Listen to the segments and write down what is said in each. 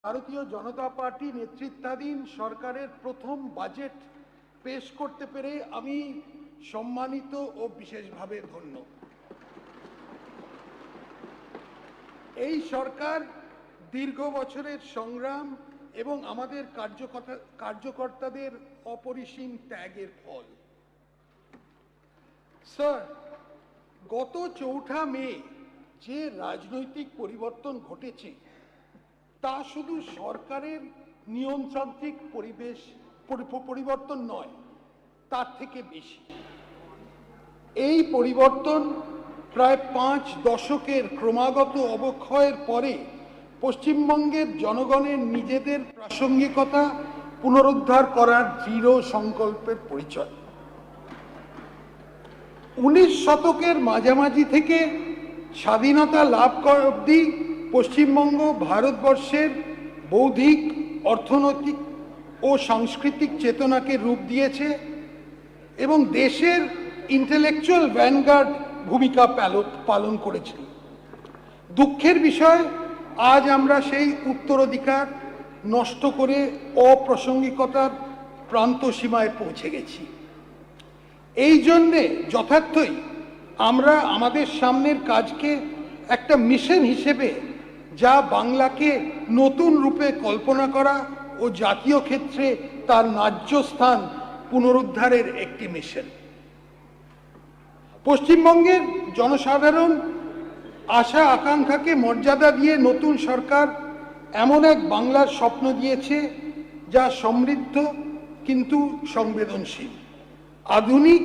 ভারতীয় জনতা পার্টি নেতৃত্বাধীন সরকারের প্রথম বাজেট পেশ করতে পেরে আমি সম্মানিত ও বিশেষভাবে ধন্য। এই সরকার দীর্ঘ বছরের সংগ্রাম এবং আমাদের কার্যকর্তাদের অপরিসীম ত্যাগের ফল। স্যার, গত ৪ঠা মে যে রাজনৈতিক পরিবর্তন ঘটেছে তা শুধু সরকারের নিয়মতান্ত্রিক পরিবর্তন নয়, তার থেকে বেশি। এই পরিবর্তন প্রায় ৫ দশকের ক্রমাগত অবক্ষয়ের পরে পশ্চিমবঙ্গের জনগণের নিজেদের প্রাসঙ্গিকতা পুনরুদ্ধার করার দৃঢ় সংকল্পের পরিচয়। ১৯ শতকের মাঝামাঝি থেকে স্বাধীনতা লাভ করা অবধি পশ্চিমবঙ্গ ভারতবর্ষের বৌদ্ধিক, অর্থনৈতিক ও সাংস্কৃতিক চেতনাকে রূপ দিয়েছে এবং দেশের ইন্টেলেকচুয়াল ভ্যানগার্ড ভূমিকা পালন করেছে। দুঃখের বিষয়, আজ আমরা সেই উত্তরাধিকার নষ্ট করে অপ্রাসঙ্গিকতার প্রান্তসীমায় পৌঁছে গেছি। এই জন্যে যথার্থই আমরা আমাদের সামনের কাজকে একটা মিশন হিসেবে, যা বাংলাকে নতুন রূপে কল্পনা করা ও জাতীয় ক্ষেত্রে তার ন্যায্য স্থান পুনরুদ্ধারের একটি মিশন। পশ্চিমবঙ্গের জনসাধারণ আশা আকাঙ্ক্ষাকে মর্যাদা দিয়ে নতুন সরকার এমন এক বাংলার স্বপ্ন দিয়েছে যা সমৃদ্ধ কিন্তু সংবেদনশীল, আধুনিক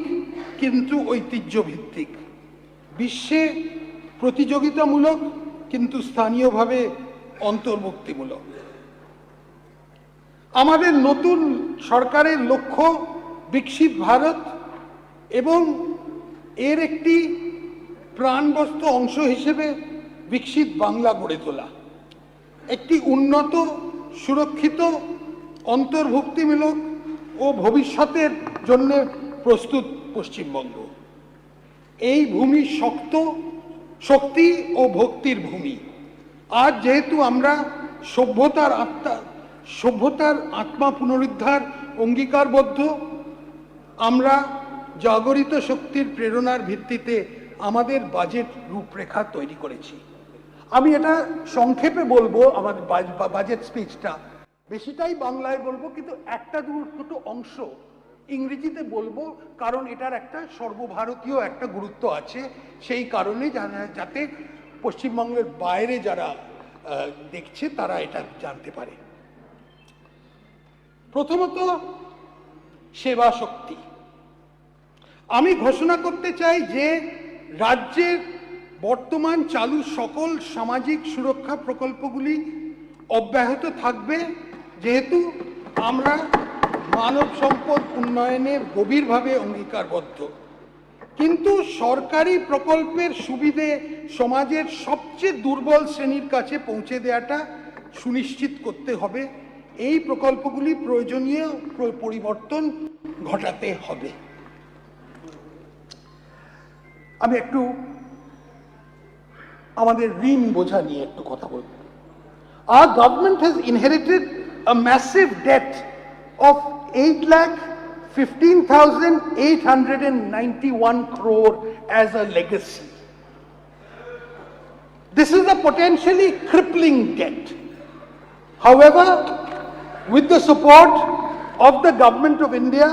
কিন্তু ঐতিহ্যভিত্তিক, বিশ্বে প্রতিযোগিতামূলক কিন্তু স্থানীয়ভাবে অন্তর্ভুক্তিমূলক। আমাদের নতুন সরকারের লক্ষ্য বিকশিত ভারত এবং এর একটি প্রাণবন্ত অংশ হিসেবে বিকশিত বাংলা গড়ে তোলা, একটি উন্নত, সুরক্ষিত, অন্তর্ভুক্তিমূলক ও ভবিষ্যতের জন্য প্রস্তুত পশ্চিমবঙ্গ। এই ভূমি শক্তি ও ভক্তির ভূমি। আজ যেহেতু আমরা সভ্যতার আত্মা পুনরুদ্ধার অঙ্গীকারবদ্ধ, আমরা জাগরিত শক্তির প্রেরণার ভিত্তিতে আমাদের বাজেট রূপরেখা তৈরি করেছি। আমি এটা সংক্ষেপে বলবো, আমার বাজেট স্পিচটা বেশিটাই বাংলায় বলবো, কিন্তু একটা দুটো অংশ ইংরেজিতে বলবো, কারণ এটার একটা সর্বভারতীয় একটা গুরুত্ব আছে। সেই কারণে যাতে পশ্চিমবঙ্গের বাইরে যারা দেখছে তারা এটা জানতে পারে। প্রথমত, সেবা শক্তি। আমি ঘোষণা করতে চাই যে রাজ্যের বর্তমান চালু সকল সামাজিক সুরক্ষা প্রকল্পগুলি অব্যাহত থাকবে, যেহেতু আমরা মানব সম্পদ উন্নয়নে গভীরভাবে অঙ্গীকারবদ্ধ। কিন্তু সরকারি প্রকল্পের সুবিধে সমাজের সবচেয়ে দুর্বল শ্রেণীর কাছে পৌঁছে দেওয়াটা সুনিশ্চিত করতে হবে। এই প্রকল্পগুলি প্রয়োজনীয় পরিবর্তন ঘটাতে হবে। আমি একটু আমাদের ঋণ বোঝা নিয়ে একটু কথা বলব। Our government has inherited a massive debt of 8,15,891 crore as a legacy. This is a potentially crippling debt. However, with the support of the Government of India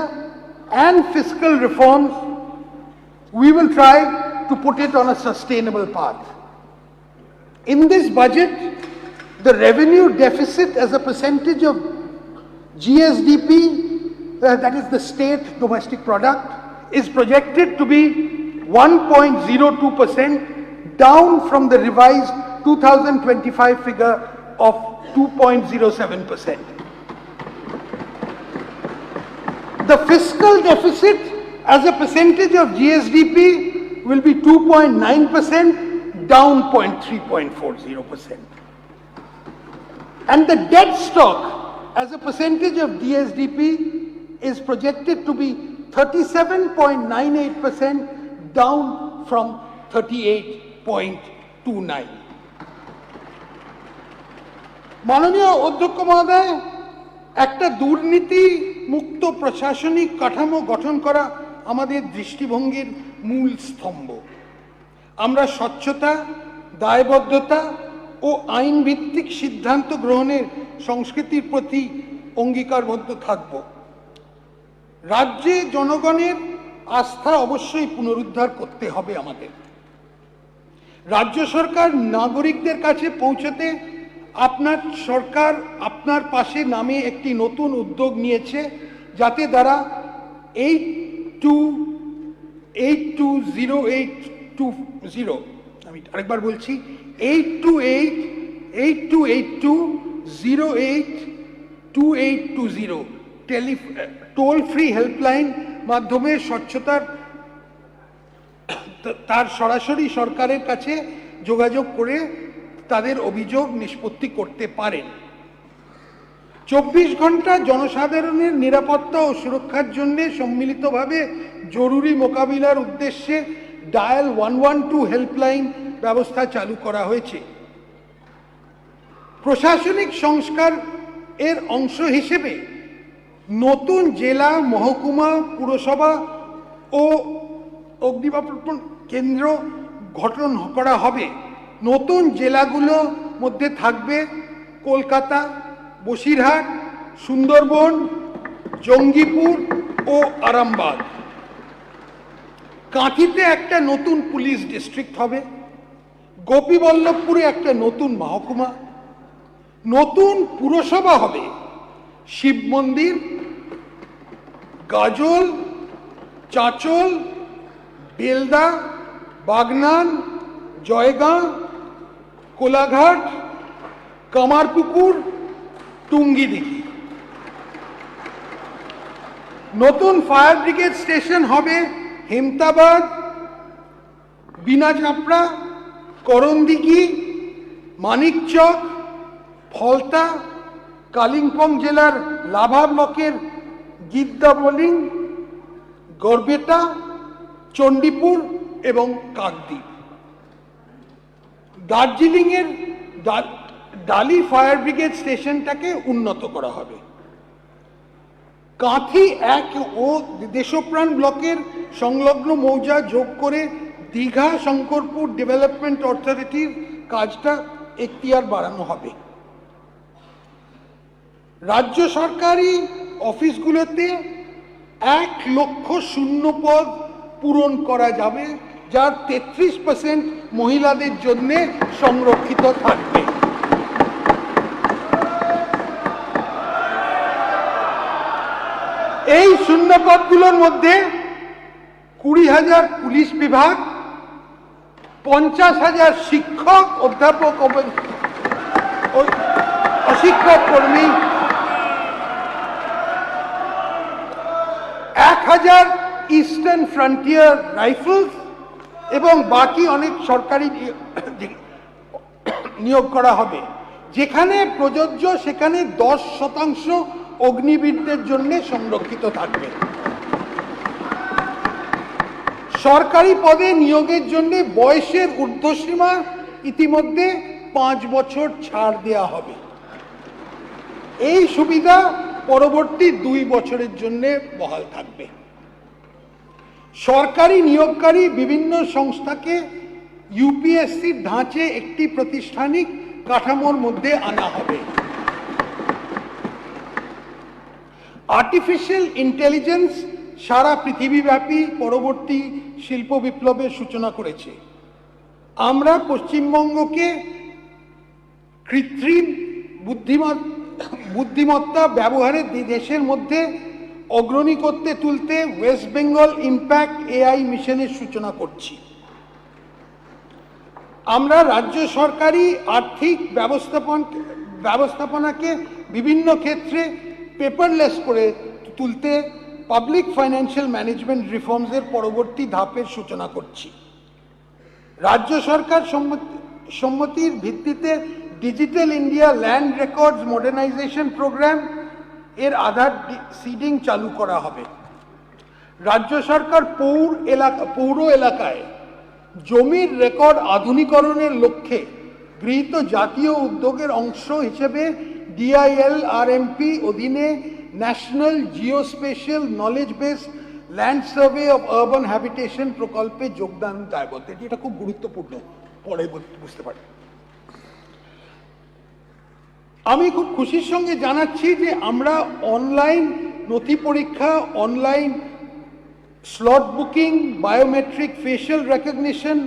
and fiscal reforms, we will try to put it on a sustainable path. In this budget, the revenue deficit as a percentage of GSDP, that is the state domestic product, is projected to be 1.02%, down from the revised 2025 figure of 2.07%. The fiscal deficit as a percentage of GSDP will be 2.9%, down 3.40%. And the debt stock as a percentage of GSDP is projected to be 37.98%, down from 38.29%. মাননীয় অধ্যক্ষ মহোদয়, একটা দুর্নীতি মুক্ত প্রশাসনিক কাঠামো গঠন করা আমাদের দৃষ্টিভঙ্গির মূল স্তম্ভ। আমরা স্বচ্ছতা, দায়বদ্ধতা ও আইন ভিত্তিক সিদ্ধান্ত গ্রহণের সংস্কৃতির প্রতি অঙ্গীকারবদ্ধ থাকব। রাজ্যে জনগণের আস্থা অবশ্যই পুনরুদ্ধার করতে হবে আমাদের। রাজ্য সরকার নাগরিকদের কাছে পৌঁছতে আপনার সরকার আপনার পাশে নামে একটি নতুন উদ্যোগ নিয়েছে, যাতে দ্বারা 820820, আমি আরেকবার বলছি, 822820 টোল ফ্রি হেল্পলাইন মাধ্যমে স্বচ্ছতার তার সরাসরি সরকারের কাছে যোগাযোগ করে তাদের অভিযোগ নিষ্পত্তি করতে পারেন। 24 ঘন্টা জনসাধারণের নিরাপত্তা ও সুরক্ষার জন্য সম্মিলিতভাবে জরুরি মোকাবিলার উদ্দেশ্যে ডায়াল 112 হেল্পলাইন ব্যবস্থা চালু করা হয়েছে। প্রশাসনিক সংস্কার এর অংশ হিসেবে নতুন জেলা, মহকুমা, পুরসভা ও অগ্নিনির্বাপন কেন্দ্র গঠন করা হবে। নতুন জেলাগুলোর মধ্যে থাকবে কলকাতা, বসিরহাট, সুন্দরবন, জঙ্গিপুর ও আরামবাগ। কাঁথিতে একটা নতুন পুলিশ ডিস্ট্রিক্ট হবে। গোপীবল্লভপুরে একটা নতুন মহকুমা, নতুন পুরসভা হবে। শিব মন্দির, গাজল, চাঁচল, বেলদা, বাগনান, জয়গাঁ, কোলাঘাট, কামারপুকুর, টুঙ্গিদিঘি। নতুন ফায়ার ব্রিগেড স্টেশন হবে হেমতাবাদ, বিনাচাপড়া, করণদিঘি, মানিকচক, ফলতা, কালিম্পং জেলার লাভা ব্লকের গিদ্দাবলিং, গড়বেতা, চণ্ডীপুর এবং কাকদ্বীপ। দার্জিলিংয়ের ডালি ফায়ার ব্রিগেড স্টেশনটাকে উন্নত করা হবে। কাঁথি 1 ও দেশপ্রাণ ব্লকের সংলগ্ন মৌজা যোগ করে দীঘা শঙ্করপুর ডেভেলপমেন্ট অথরিটির কাজটা এখতিয়ার বাড়ানো হবে। রাজ্য সরকারি অফিসগুলোতে 1 লক্ষ শূন্য পদ পূরণ করা যাবে, যার 33% মহিলাদের জন্য সংরক্ষিত থাকবে। এই শূন্য পদগুলোর মধ্যে 20,000 পুলিশ বিভাগ, 50,000 শিক্ষক, অধ্যাপক অশিক্ষক কর্মী, 1,000 ইস্টার্ন ফ্রন্টিয়ার রাইফেলস এবং বাকি অনেক সরকারি নিয়োগ করা হবে। যেখানে প্রযোজ্য সেখানে 10% অগ্নিবীরদের জন্য সংরক্ষিত থাকবে। সরকারি পদে নিয়োগের জন্য বয়সের ঊর্ধ্বসীমা ইতিমধ্যে 5 বছর ছাড় দেওয়া হবে। এই সুবিধা পরবর্তী 2 বছরের জন্য বহাল থাকবে। সরকারি নিয়োগকারী বিভিন্ন সংস্থাকে ইউপিএসসির ধাঁচে একটি প্রাতিষ্ঠানিক কাঠামোর মধ্যে আনা হবে। আর্টিফিশিয়াল ইন্টেলিজেন্স সারা পৃথিবীব্যাপী পরবর্তী শিল্প বিপ্লবের সূচনা করেছে। আমরা পশ্চিমবঙ্গকে কৃত্রিম বুদ্ধিমত্তা ব্যবহারে দেশের মধ্যে অগ্রণী করতে তুলতে ওয়েস্ট বেঙ্গল ইম্প্যাক্ট এআই মিশনের সূচনা করছি। আমরা রাজ্য সরকারি আর্থিক ব্যবস্থাপনাকে বিভিন্ন ক্ষেত্রে পেপারলেস করে তুলতে পাবলিক ফাইন্যান্সিয়াল ম্যানেজমেন্ট রিফর্মসের পরবর্তী ধাপের সূচনা করছি। রাজ্য সরকার সম্মতির ভিত্তিতে digital India land records modernisation programme এর আধার সিডিং চালু করা হবে। রাজ্য সরকার পৌর এলাকায় জমির রেকর্ড আধুনিকরণের লক্ষ্যে গৃহীত জাতীয় উদ্যোগের অংশ হিসেবে DILRMP অধীনে national geospatial knowledge base land survey of urban habitation প্রকল্পে যোগদান দায়বদ্ধ। এটা খুব গুরুত্বপূর্ণ, পরে বুঝতে পারি। আমি খুব খুশির সঙ্গে জানাচ্ছি যে আমরা অনলাইন নথি পরীক্ষা, online slot booking, biometric facial recognition,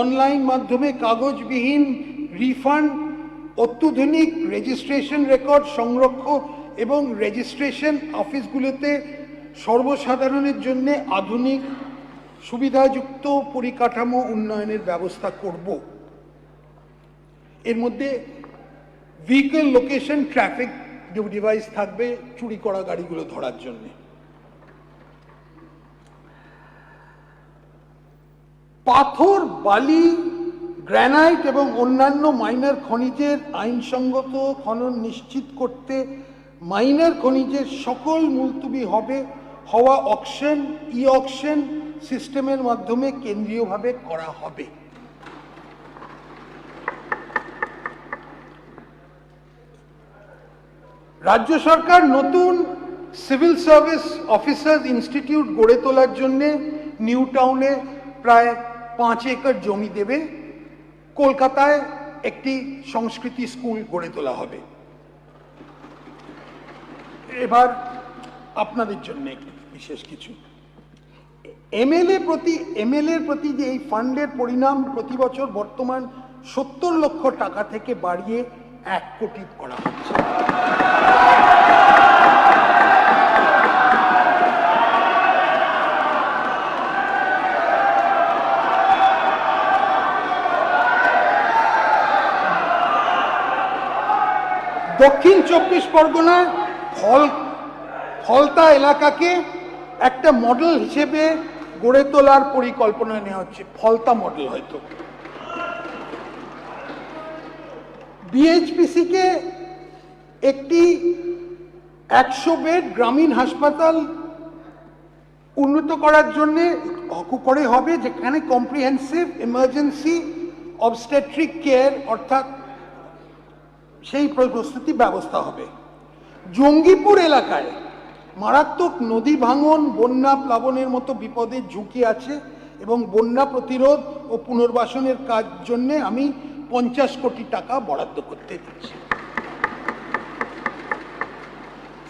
online মাধ্যমে কাগজবিহীন রিফান্ড, অত্যাধুনিক রেজিস্ট্রেশন রেকর্ড সংরক্ষণ এবং রেজিস্ট্রেশন অফিসগুলোতে সর্বসাধারণের জন্য আধুনিক সুবিধাযুক্ত পরিকাঠামো উন্নয়নের ব্যবস্থা করব। এর মধ্যে ভেহিকল লোকেশন ট্রাফিক ডিভাইস থাকবে চুরি করা গাড়িগুলো ধরার জন্য। পাথর, বালি, গ্রানাইট এবং অন্যান্য মাইনার খনিজের আইনসঙ্গত খনন নিশ্চিত করতে মাইনার খনিজের সকল মুলতবি হওয়া অকশন, অকশন সিস্টেমের মাধ্যমে কেন্দ্রীয়ভাবে করা হবে। রাজ্য সরকার নতুন সিভিল সার্ভিস অফিসার্স ইনস্টিটিউট গড়ে তোলার জন্য নিউ টাউনে প্রায় 5 একর জমি দেবে। কলকাতায় একটি সংস্কৃতি স্কুল গড়ে তোলা হবে। এবার আপনাদের জন্য বিশেষ কিছু এমএলএ প্রতি যে এই ফান্ডের পরিমাণ প্রতি বছর বর্তমান 70 লক্ষ টাকা থেকে বাড়িয়ে 1 কোটি করা হচ্ছে। দক্ষিণ 24 পরগনায় ফলতা এলাকাকে একটা মডেল হিসেবে গড়ে তোলার পরিকল্পনা নেওয়া হচ্ছে। ফলতা মডেল হয়তো BHPC কে একটি 100 বেড গ্রামীণ হাসপাতাল উন্নত করার জন্য করে হবে, যেখানে কম্প্রিহেন্সিভ ইমার্জেন্সি অবস্টেট্রিক কেয়ার অর্থাৎ সেই প্রস্তুতি ব্যবস্থা হবে। জঙ্গিপুর এলাকায় মারাত্মক নদী ভাঙন, বন্যা প্লাবনের মতো বিপদের ঝুঁকি আছে এবং বন্যা প্রতিরোধ ও পুনর্বাসনের কাজ জন্য আমি 50 কোটি টাকা বরাদ্দ করতে দিচ্ছি।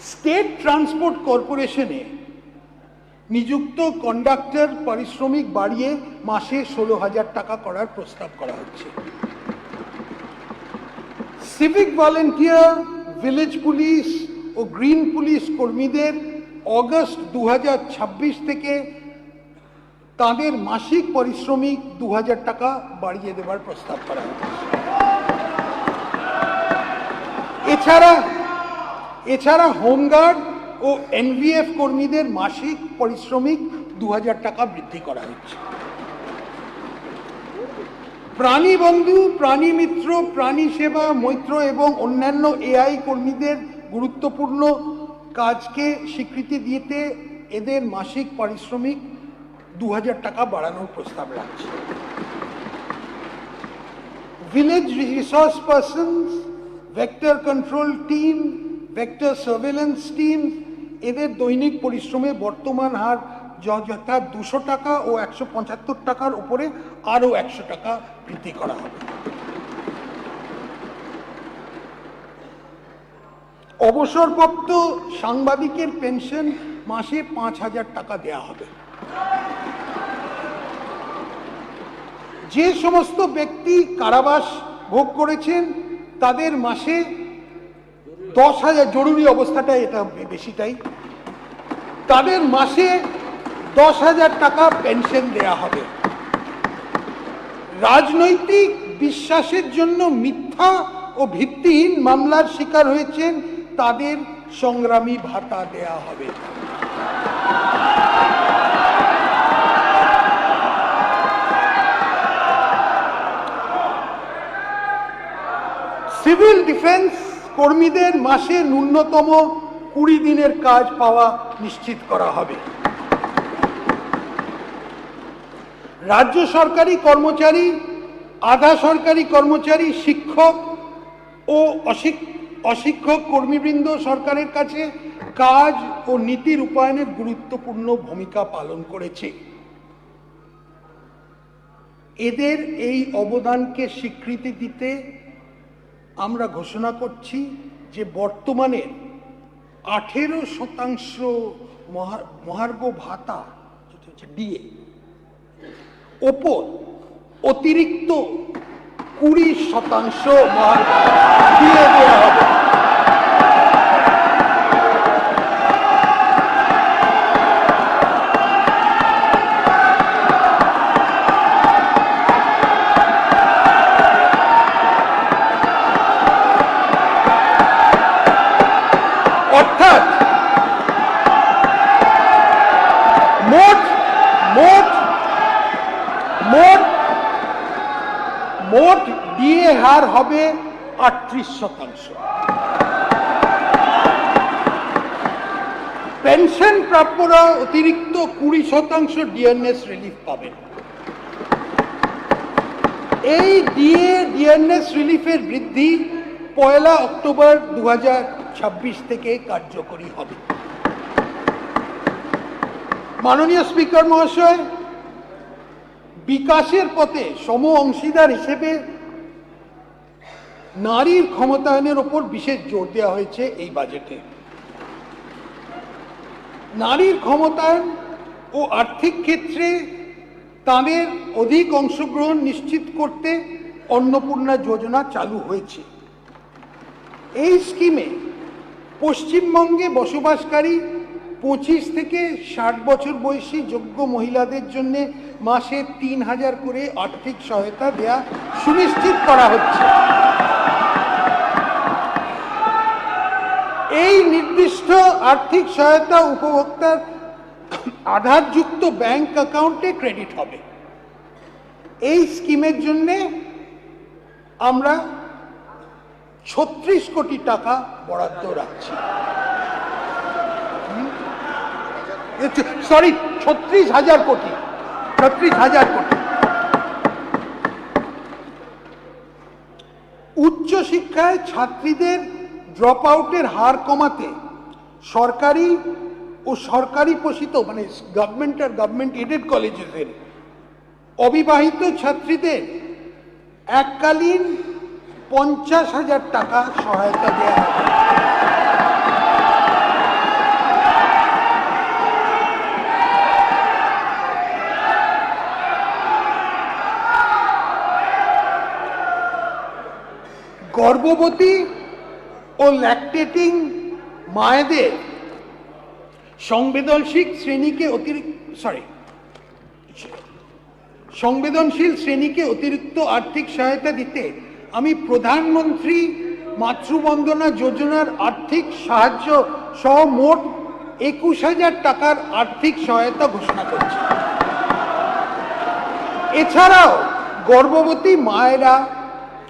স্টেট ট্রান্সপোর্ট কর্পোরেশনে নিযুক্ত কন্ডাক্টর পারিশ্রমিক বাড়িয়ে মাসে 16,000 টাকা করার প্রস্তাব করা হচ্ছে। সিভিক ভলেন্টিয়ার, ভিলেজ পুলিশ ও গ্রিন পুলিশ কর্মীদের অগস্ট 2026 থেকে তাদের মাসিক পারিশ্রমিক 2,000 টাকা বাড়িয়ে দেওয়ার প্রস্তাব করা হয়েছে। এছাড়া হোমগার্ড ও NVF কর্মীদের মাসিক পারিশ্রমিক 2,000 টাকা বৃদ্ধি করা হচ্ছে। প্রাণী বন্ধু, প্রাণী মিত্র, প্রাণী সেবা, মৈত্র এবং অন্যান্য AI কর্মীদের গুরুত্বপূর্ণ কাজকে স্বীকৃতি দিতে এদের মাসিক পারিশ্রমিক 2,000 টাকা বাড়ানোর প্রস্তাব রাখছে। Village resource persons, vector control team, vector surveillance team, এদের দৈনিক পরিশ্রমে বর্তমান হার যথা 200 টাকা ও 175 টাকার উপরে আরও 100 টাকা বৃদ্ধি করা হবে। অবসরপ্রাপ্ত সাংবাদিকের পেনশন মাসে 5,000 টাকা দেওয়া হবে। যে সমস্ত ব্যক্তি কারাবাস ভোগ করেছেন তাদের মাসে 10,000, জরুরি অবস্থাটাই এটা বেশিটাই, তাদের মাসে 10,000 টাকা পেনশন দেয়া হবে। রাজনৈতিক বিশ্বাসের জন্য মিথ্যা ও ভিত্তিহীন মামলার শিকার হয়েছেন তাদের সংগ্রামী ভাতা দেয়া হবে। সিভিল ডিফেন্স কর্মীদের মাসে ন্যূনতম 20 দিনের কাজ পাওয়া নিশ্চিত করা হবে। রাজ্য সরকারি কর্মচারী আধা সরকারি কর্মচারী, শিক্ষক ও অশিক্ষক কর্মীবৃন্দ সরকারের কাছে কাজ ও নীতি রূপায়ণের গুরুত্বপূর্ণ ভূমিকা পালন করেছে। এদের এই অবদানকে স্বীকৃতি দিতে আমরা ঘোষণা করছি যে বর্তমানে 18% মহার্ঘ ভাতা, যেটা হচ্ছে ডিএ, ওপর অতিরিক্ত 20% মহার্ঘ দিয়ে দেওয়া হবে। অর্থাৎ মোট ডিএ হার হবে 38%। পেনশন প্রাপ্যরা অতিরিক্ত 20% ডিএনএস রিলিফ পাবেন। এই ডিএনএস রিলিফের বৃদ্ধি 1 অক্টোবর 2026 থেকে কার্যকরী হবে। মাননীয় স্পিকার মহাশয়, বিকাশের পথে সম অংশীদার হিসেবে নারীর ক্ষমতায়নের উপর বিশেষ জোর দেওয়া হয়েছে এই বাজেটে। নারীর ক্ষমতায়ন ও আর্থিক ক্ষেত্রে তাদের অধিক অংশগ্রহণ নিশ্চিত করতে অন্নপূর্ণা যোজনা চালু হয়েছে। এই স্কিমে পশ্চিমবঙ্গে বসবাসকারী 25 থেকে 60 বছর বয়সী যোগ্য মহিলাদের জন্য মাসে 3000 করে আর্থিক সহায়তা দেয়া সুনিশ্চিত করা হচ্ছে। এই নির্দিষ্ট আর্থিক সহায়তা উপভোক্তার আধারযুক্ত ব্যাংক অ্যাকাউন্টে ক্রেডিট হবে। এই স্কিমের জন্য আমরা 36 কোটি টাকা বরাদ্দ রাখছি। 36,000 কোটি। উচ্চশিক্ষায় ছাত্রীদের ড্রপ আউটের হার কমাতে সরকারি ও সরকারি পোষিত মানে গভর্নমেন্ট আর গভর্নমেন্ট এডেড কলেজের অবিবাহিত ছাত্রীদের এককালীন 50,000 টাকা সহায়তা দেওয়া হবে। গর্ভবতী ও ল্যাকটেটিং মায়েদের সংবেদনশীল শ্রেণীকে অতিরিক্ত আর্থিক সহায়তা দিতে আমি প্রধানমন্ত্রী মাতৃবন্দনা যোজনার আর্থিক সাহায্য সহ মোট 21,000 টাকার আর্থিক সহায়তা ঘোষণা করছি। এছাড়াও গর্ভবতী মায়েরা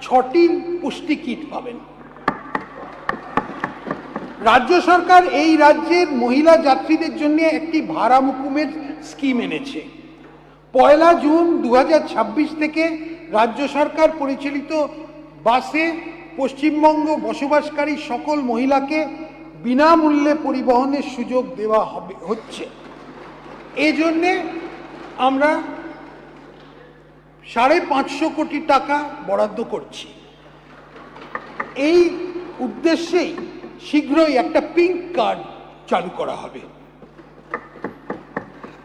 6টি পুষ্টি কিট পাবেন। রাজ্য সরকার এই রাজ্যের মহিলা যাত্রীদের জন্য একটি ভাড়া মকুমের স্কিম এনেছে। 1 জুন 2026 থেকে রাজ্য সরকার পরিচালিত বাসে পশ্চিমবঙ্গ বসবাসকারী সকল মহিলাকে বিনামূল্যে পরিবহনের সুযোগ দেওয়া হচ্ছে। এই জন্যে আমরা 550 কোটি টাকা বরাদ্দ করছি। এই উদ্দেশ্যেই শীঘ্রই একটা পিঙ্ক কার্ড চালু করা হবে।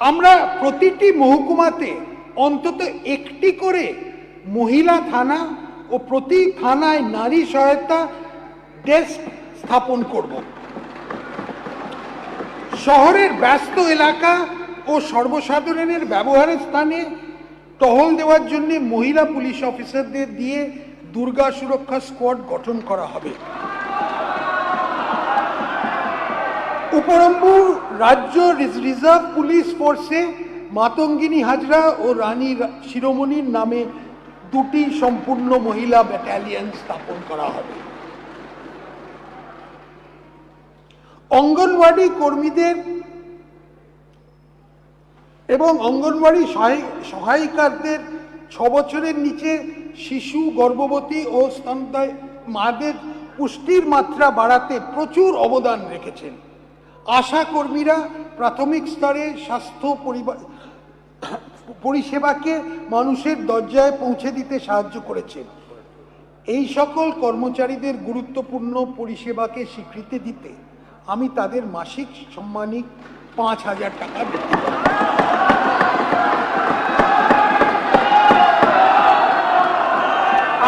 আমরা প্রতিটি মহকুমাতে অন্তত একটি করে মহিলা থানা ও প্রতি থানায় নারী সহায়তা ডেস্ক স্থাপন করব। শহরের ব্যস্ত এলাকা ও সর্বসাধারণের ব্যবহারের স্থানে টহল দেওয়ার জন্য মহিলা পুলিশ অফিসারদের দিয়ে দুর্গা সুরক্ষা স্কোয়াড গঠন করা হবে। উপরন্তু রাজ্য রিজার্ভ পুলিশ ফোর্সে মাতঙ্গিনী হাজরা ও রানী শিরোমণির নামে 2টি সম্পূর্ণ মহিলা ব্যাটালিয়ন স্থাপন করা হবে। অঙ্গনওয়াড়ি কর্মীদের এবং অঙ্গনওয়াড়ি সহায়িকাদের 6 বছরের নিচে শিশু, গর্ভবতী ও স্তন্যদায়ী মাদের পুষ্টির মাত্রা বাড়াতে প্রচুর অবদান রেখেছেন। আশা কর্মীরা প্রাথমিক স্তরে স্বাস্থ্য পরিষেবাকে মানুষের দরজায় পৌঁছে দিতে সাহায্য করেছেন। এই সকল কর্মচারীদের গুরুত্বপূর্ণ পরিষেবাকে স্বীকৃতি দিতে আমি তাদের মাসিক সম্মানিক 5,000 টাকা বৃদ্ধি করি।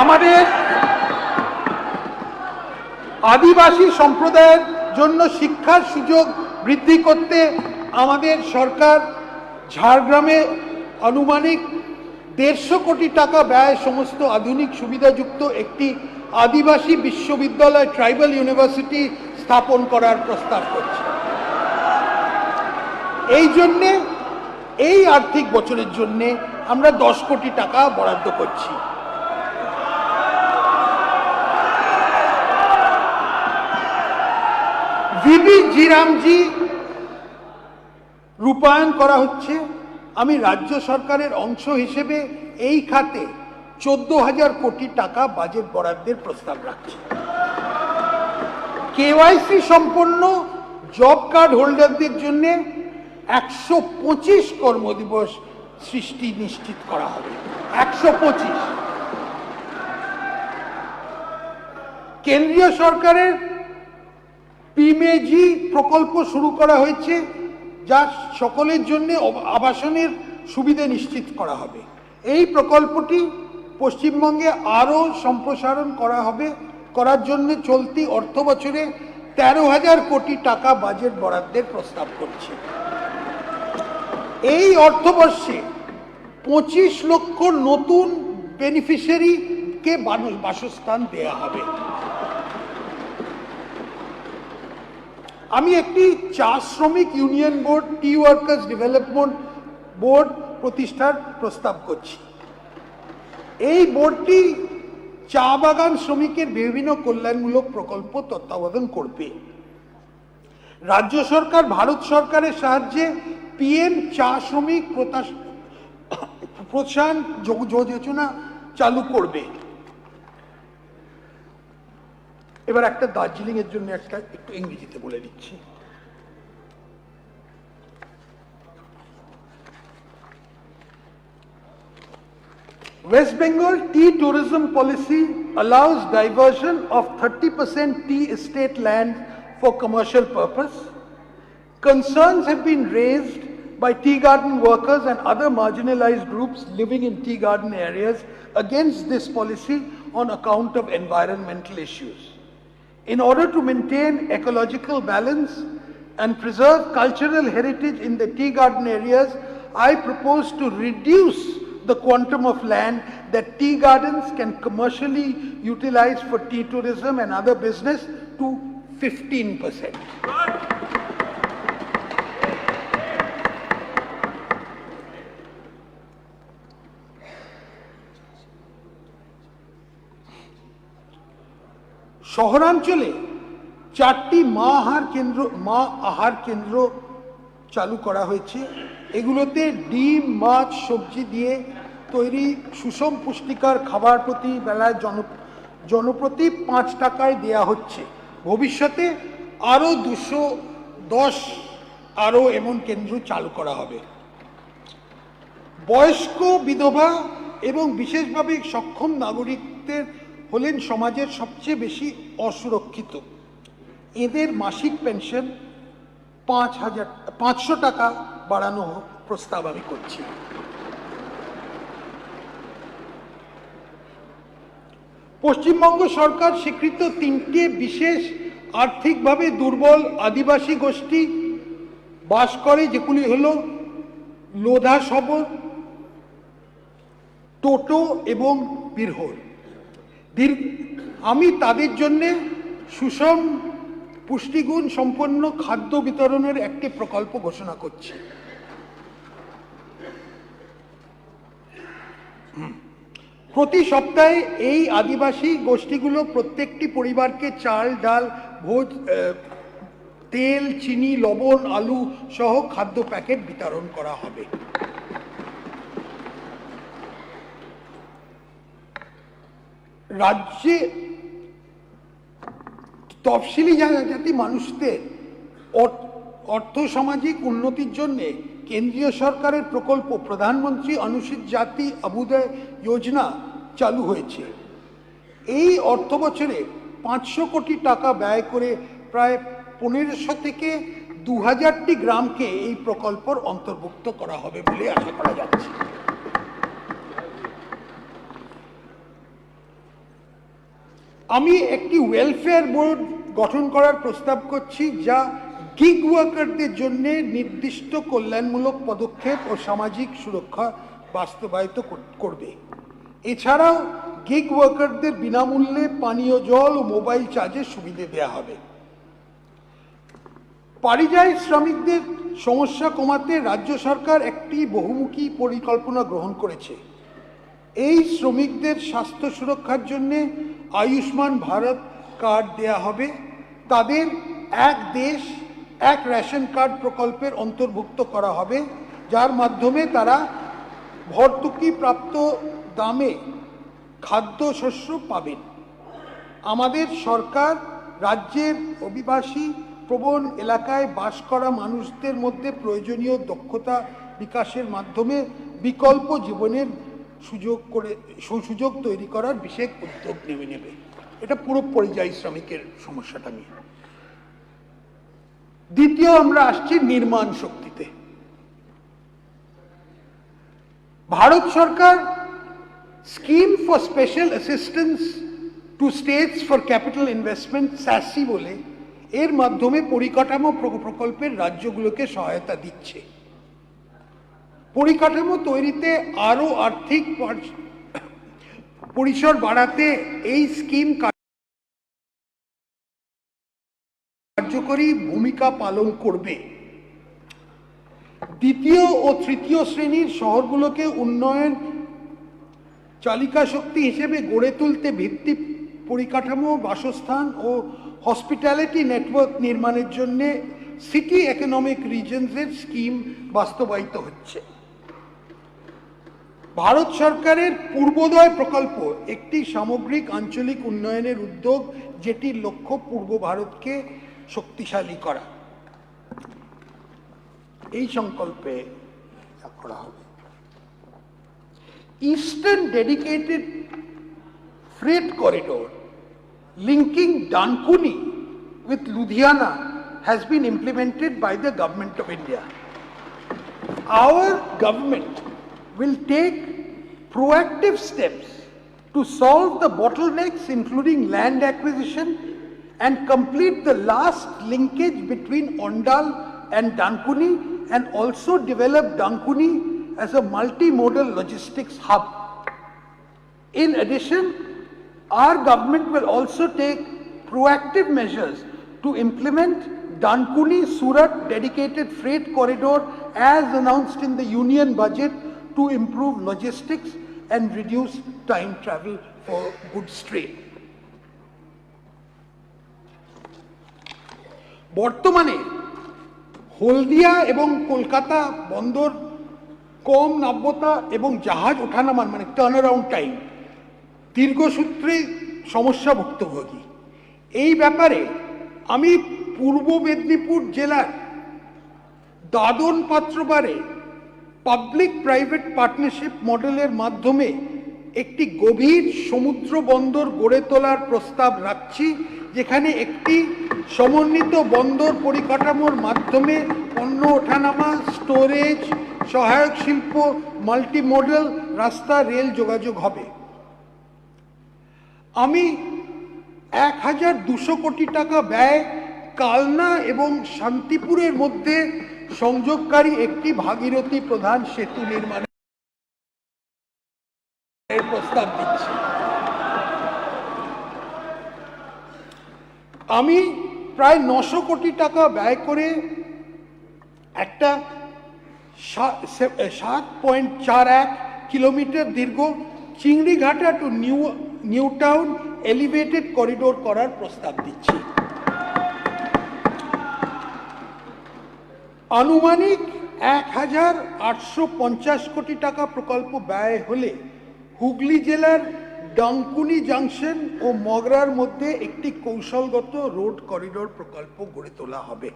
আমাদের আদিবাসী সম্প্রদায়ের জন্য শিক্ষার সুযোগ বৃদ্ধি করতে আমাদের সরকার ঝাড়গ্রামে আনুমানিক 150 কোটি টাকা ব্যয় সমস্ত আধুনিক সুবিধাযুক্ত একটি আদিবাসী বিশ্ববিদ্যালয়, ট্রাইবাল ইউনিভার্সিটি স্থাপন করার প্রস্তাব করছে। এই জন্যে এই আর্থিক বছরের জন্য আমরা 10 কোটি টাকা বরাদ্দ করছি। ভিবি জিরামজি রূপায়ণ করা হচ্ছে। আমি রাজ্য সরকারের অংশ হিসেবে এই খাতে 14,000 কোটি টাকা বাজেট বরাদ্দের প্রস্তাব রাখছি। কেওয়াইসি সম্পন্ন জব কার্ড হোল্ডারদের জন্য 125 কর্মদিবস সৃষ্টি নিশ্চিত করা হবে। 125। কেন্দ্রীয় সরকারের পিএমএজি প্রকল্প শুরু করা হয়েছে, যা সকলের জন্য আবাসনের সুবিধা নিশ্চিত করা হবে। এই প্রকল্পটি পশ্চিমবঙ্গে আরও সম্প্রসারণ করার জন্য চলতি অর্থ বছরে 13,000 কোটি টাকা বাজেট বরাদ্দের প্রস্তাব করছে। এই অর্থবর্ষে 25 লক্ষ নতুন বেনিফিশিয়ারিকে বাসস্থান দেয়া হবে। আমি একটি চা শ্রমিক ইউনিয়ন বোর্ড, টি ওয়ার্কার্স ডেভেলপমেন্ট বোর্ড প্রতিষ্ঠার প্রস্তাব করছি। এই বোর্ডটি চা বাগান শ্রমিকের বিভিন্ন কল্যাণমূলক প্রকল্প তত্ত্বাবধান করবে। রাজ্য সরকার ভারত সরকারের সাহায্যে পিএম চা শ্রমিক প্রোৎসাহন যোজনা চালু করবে। এবার একটা দার্জিলিং এর জন্য একটু ইংরেজিতে বলে দিচ্ছি। West Bengal tea tourism policy allows diversion of 30% tea estate land for commercial purpose. Concerns have been raised by tea garden workers and other marginalized groups living in tea garden areas against this policy on account of environmental issues. In order to maintain ecological balance and preserve cultural heritage in the tea garden areas, I propose to reduce the quantum of land that tea gardens can commercially utilize for tea tourism and other business to 15%. শহরাঞ্চলে 4টি মা আহার কেন্দ্র চালু করা হয়েছে। এগুলোতে ডিম, মাছ, সবজি দিয়ে তৈরি সুষম পুষ্টিকর খাবার প্রতি বেলায় জনপ্রতি 5 টাকায় দেয়া হচ্ছে। ভবিষ্যতে আরও 210 এমন কেন্দ্র চালু করা হবে। বয়স্ক, বিধবা এবং বিশেষভাবে সক্ষম নাগরিকদের হলেন সমাজের সবচেয়ে বেশি অসুরক্ষিত। এদের মাসিক পেনশন 500 টাকা বাড়ানো প্রস্তাব আমি করছি। পশ্চিমবঙ্গ সরকার স্বীকৃত 3টে বিশেষ আর্থিকভাবে দুর্বল আদিবাসী গোষ্ঠী বাস করে, যেগুলি হলো লোধা সবর, টোটো এবং বিরহর। আমি তাদের জন্য সুষম পুষ্টিগুণ সম্পন্ন খাদ্য বিতরণের একটি প্রকল্প ঘোষণা করছি। প্রতি সপ্তাহে এই আদিবাসী গোষ্ঠীগুলো প্রত্যেকটি পরিবারকে চাল, ডাল, তেল, চিনি, লবণ, আলু সহ খাদ্য প্যাকেট বিতরণ করা হবে। রাজ্যে তফসিলি জাতি মানুষদের অর্থসামাজিক উন্নতির জন্য কেন্দ্রীয় সরকারের প্রকল্প প্রধানমন্ত্রী অনুসূচিত জাতি অভ্যুদয় যোজনা চালু হয়েছে। এই অর্থ বছরে 500 কোটি টাকা ব্যয় করে প্রায় 1500 থেকে 2000টি গ্রামকে এই প্রকল্পের অন্তর্ভুক্ত করা হবে বলে আশা করা যাচ্ছে। আমি একটি ওয়েলফেয়ার বোর্ড গঠন করার প্রস্তাব করছি, যা গিগ ওয়ার্কারদের জন্য নির্দিষ্ট কল্যাণমূলক পদক্ষেপ ও সামাজিক সুরক্ষা বাস্তবায়িত করবে। এছাড়াও গিগ ওয়ার্কারদের বিনামূল্যে পানীয় জল ও মোবাইল চার্জের সুবিধে দেওয়া হবে। পরিযায়ী শ্রমিকদের সমস্যা কমাতে রাজ্য সরকার একটি বহুমুখী পরিকল্পনা গ্রহণ করেছে। এই শ্রমিকদের স্বাস্থ্য সুরক্ষার জন্য আয়ুষ্মান ভারত কার্ড দেয়া হবে। তাদের এক দেশ এক রেশন কার্ড প্রকল্পের অন্তর্ভুক্ত করা হবে, যার মাধ্যমে তারা ভর্তুকি প্রাপ্ত দামে খাদ্যশস্য পাবেন। আমাদের সরকার রাজ্যের অভিবাসী প্রবণ এলাকায় বাস করা মানুষদের মধ্যে প্রয়োজনীয় দক্ষতা বিকাশের মাধ্যমে বিকল্প জীবনের সুযোগ তৈরি করার বিশেষ উদ্যোগ নেবে। এটা পুরো পরিযায়ী শ্রমিকের সমস্যাটা নিয়ে। দ্বিতীয়, আমরা আসছি নির্মাণ শক্তিতে। ভারত সরকার scheme for special assistance to states for capital investment SASCI বলে এর মাধ্যমে পরিকাঠামো প্রকল্পের রাজ্যগুলোকে সহায়তা দিচ্ছে। পরিকাঠামো তৈরিতে আরো আর্থিক পরিসর বাড়াতে এই স্কিম কার্যকরী ভূমিকা পালন করবে। দ্বিতীয় ও তৃতীয় শ্রেণীর শহরগুলোকে উন্নয়ন চালিকা শক্তি হিসেবে গড়ে তুলতে ভিত্তি পরিকাঠামো, বাসস্থান ও হসপিটালিটি নেটওয়ার্ক নির্মাণের জন্য সিটি ইকোনমিক রিজনসের স্কিম বাস্তবায়িত হচ্ছে। ভারত সরকারের পূর্বোদয় প্রকল্প একটি সামগ্রিক আঞ্চলিক উন্নয়নের উদ্যোগ, যেটির লক্ষ্য পূর্ব ভারতকে শক্তিশালী করা। এই সংকল্পে করা হবে। Eastern dedicated freight corridor linking Dankuni with Ludhiana has been implemented by the Government of India. Our government will take proactive steps to solve the bottlenecks, including land acquisition, and complete the last linkage between Ondal and Dankuni, and also develop Dankuni as a multimodal logistics hub. In addition, our government will also take proactive measures to implement Dankuni-Surat dedicated freight corridor as announced in the union budget to improve logistics and reduce time travel for goods trade. বর্তমানে হলদিয়া এবং কলকাতা বন্দর কম নাব্যতা এবং জাহাজ ওঠানামার turn around time দীর্ঘসূত্রে সমস্যা ভুক্তভোগী। এই ব্যাপারে আমি পূর্ব মেদিনীপুর জেলার দাদন পাত্রবারে পাবলিক প্রাইভেট পার্টনারশিপ মডেলের মাধ্যমে একটি গভীর সমুদ্র বন্দর গড়ে তোলার প্রস্তাব রাখছি, যেখানে একটি সমন্বিত বন্দর পরিকাঠামোর মাধ্যমে পণ্য ওঠানামা, স্টোরেজ, সহায়ক শিল্প, মাল্টিমোডাল রাস্তা, রেল যোগাযোগ হবে। আমি 1200 কোটি টাকা ব্যয় কালনা এবং শান্তিপুরের মধ্যে সংযোগকারী একটি ভাগীরথী প্রধান সেতু নির্মাণের প্রস্তাব দিচ্ছি। আমি প্রায় 900 কোটি টাকা ব্যয় করে একটা 7.41 কিলোমিটার দীর্ঘ Chingrighata two new town elevated corridor করার প্রস্তাব দিচ্ছি। আনুমানিক 1850 কোটি টাকা প্রকল্প ব্যয় হলে হুগলি জেলার ডাংকুনি জাংশন ও মগরার মধ্যে একটি কৌশলগত রোড করিডোর প্রকল্প গড়ে তোলা হবে।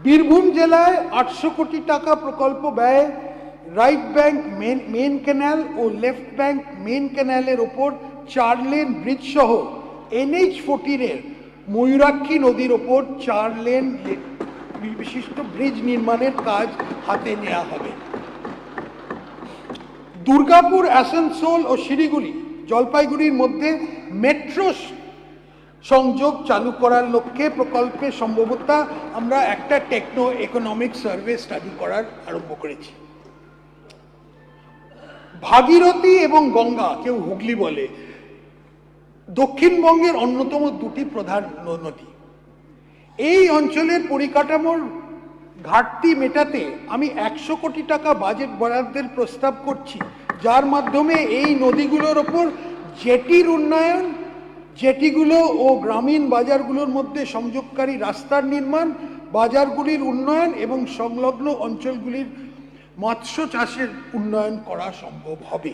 বীরভূম জেলায় 800 কোটি টাকা প্রকল্প ব্যয়ে রাইট ব্যাংক মেন ক্যানাল ও লেফট ব্যাংক মেন ক্যানালের ওপর 4 লেন ব্রিজ সহ NH14 এর ময়ূরাক্ষী নদীর ওপর 4 লেন বিশিষ্ট ব্রিজ নির্মাণের কাজ হাতে নেওয়া হবে। দুর্গাপুর, আসানসোল ও শিলিগুড়ি, জলপাইগুড়ির মধ্যে মেট্রো সংযোগ চালু করার লক্ষ্যে প্রকল্পে সম্ভবত আমরা একটা টেকনো ইকোনমিক সার্ভে স্টাডি করার আরম্ভ করেছি। ভাগীরথী এবং গঙ্গা, কেউ হুগলি বলে, দক্ষিণবঙ্গের অন্যতম দুটি প্রধান নদী। এই অঞ্চলের পরিকাঠামোর ঘাটতি মেটাতে আমি 100 কোটি টাকা বাজেট বরাদ্দের প্রস্তাব করছি, যার মাধ্যমে এই নদীগুলোর ওপর জেটির উন্নয়ন, জেটিগুলো ও গ্রামীণ বাজারগুলোর মধ্যে সংযোগকারী রাস্তার নির্মাণ, বাজারগুলির উন্নয়ন এবং সংলগ্ন অঞ্চলগুলির মৎস্য চাষের উন্নয়ন করা সম্ভব হবে।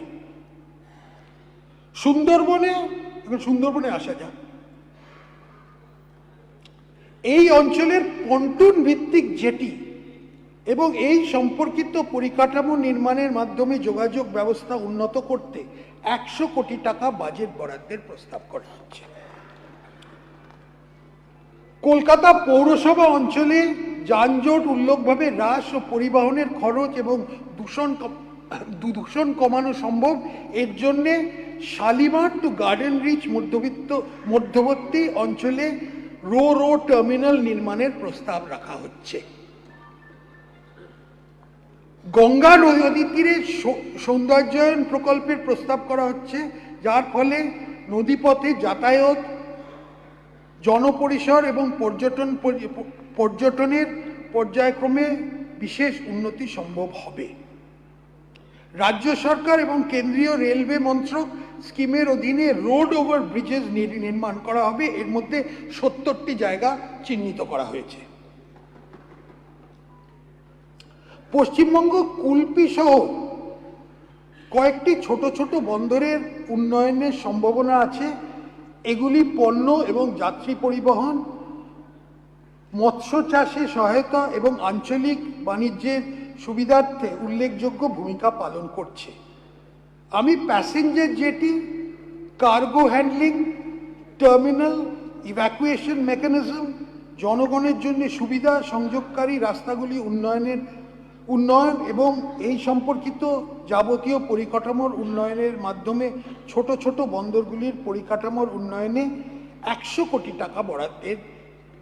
সুন্দরবনে আসা যাক। এই অঞ্চলের পন্টুন ভিত্তিক জেটি এবং এই সম্পর্কিত পরিকাঠামো নির্মাণের মাধ্যমে যোগাযোগ ব্যবস্থা উন্নত করতে 100 কোটি টাকা বাজেট বরাদ্দের প্রস্তাব করা হচ্ছে। কলকাতা পৌরসভা অঞ্চলে যানজট উল্লেখভাবে হ্রাস ও পরিবহনের খরচ এবং দূষণ কমানো সম্ভব। এর জন্যে শালিমার টু গার্ডেন রিচ মধ্যবর্তী অঞ্চলে রো টার্মিনাল নির্মাণের প্রস্তাব রাখা হচ্ছে। গঙ্গা নদী তীরে সৌন্দর্যায়ন প্রকল্পের প্রস্তাব করা হচ্ছে, যার ফলে নদীপথে যাতায়াত, জনপরিসর এবং পর্যটনের পর্যায়ক্রমে বিশেষ উন্নতি সম্ভব হবে। রাজ্য সরকার এবং কেন্দ্রীয় রেলওয়ে মন্ত্রক স্কিমের অধীনে রোড ওভার ব্রিজেস নির্মাণ করা হবে। এর মধ্যে 70টি জায়গা চিহ্নিত করা হয়েছে। পশ্চিমবঙ্গ কুলপি সহ কয়েকটি ছোট ছোট বন্দরের উন্নয়নের সম্ভাবনা আছে। এগুলি পণ্য এবং যাত্রী পরিবহন, মৎস্য চাষে সহায়তা এবং আঞ্চলিক বাণিজ্যের সুবিধার্থে উল্লেখযোগ্য ভূমিকা পালন করছে। আমি passenger jetty, cargo handling, terminal, evacuation mechanism, জনগণের জন্য সুবিধা সংযোগকারী রাস্তাগুলি উন্নয়ন এবং এই সম্পর্কিত যাবতীয় পরিকাঠামোর উন্নয়নের মাধ্যমে ছোট ছোট বন্দরগুলির পরিকাঠামোর উন্নয়নে 100 কোটি টাকা বরাদ্দের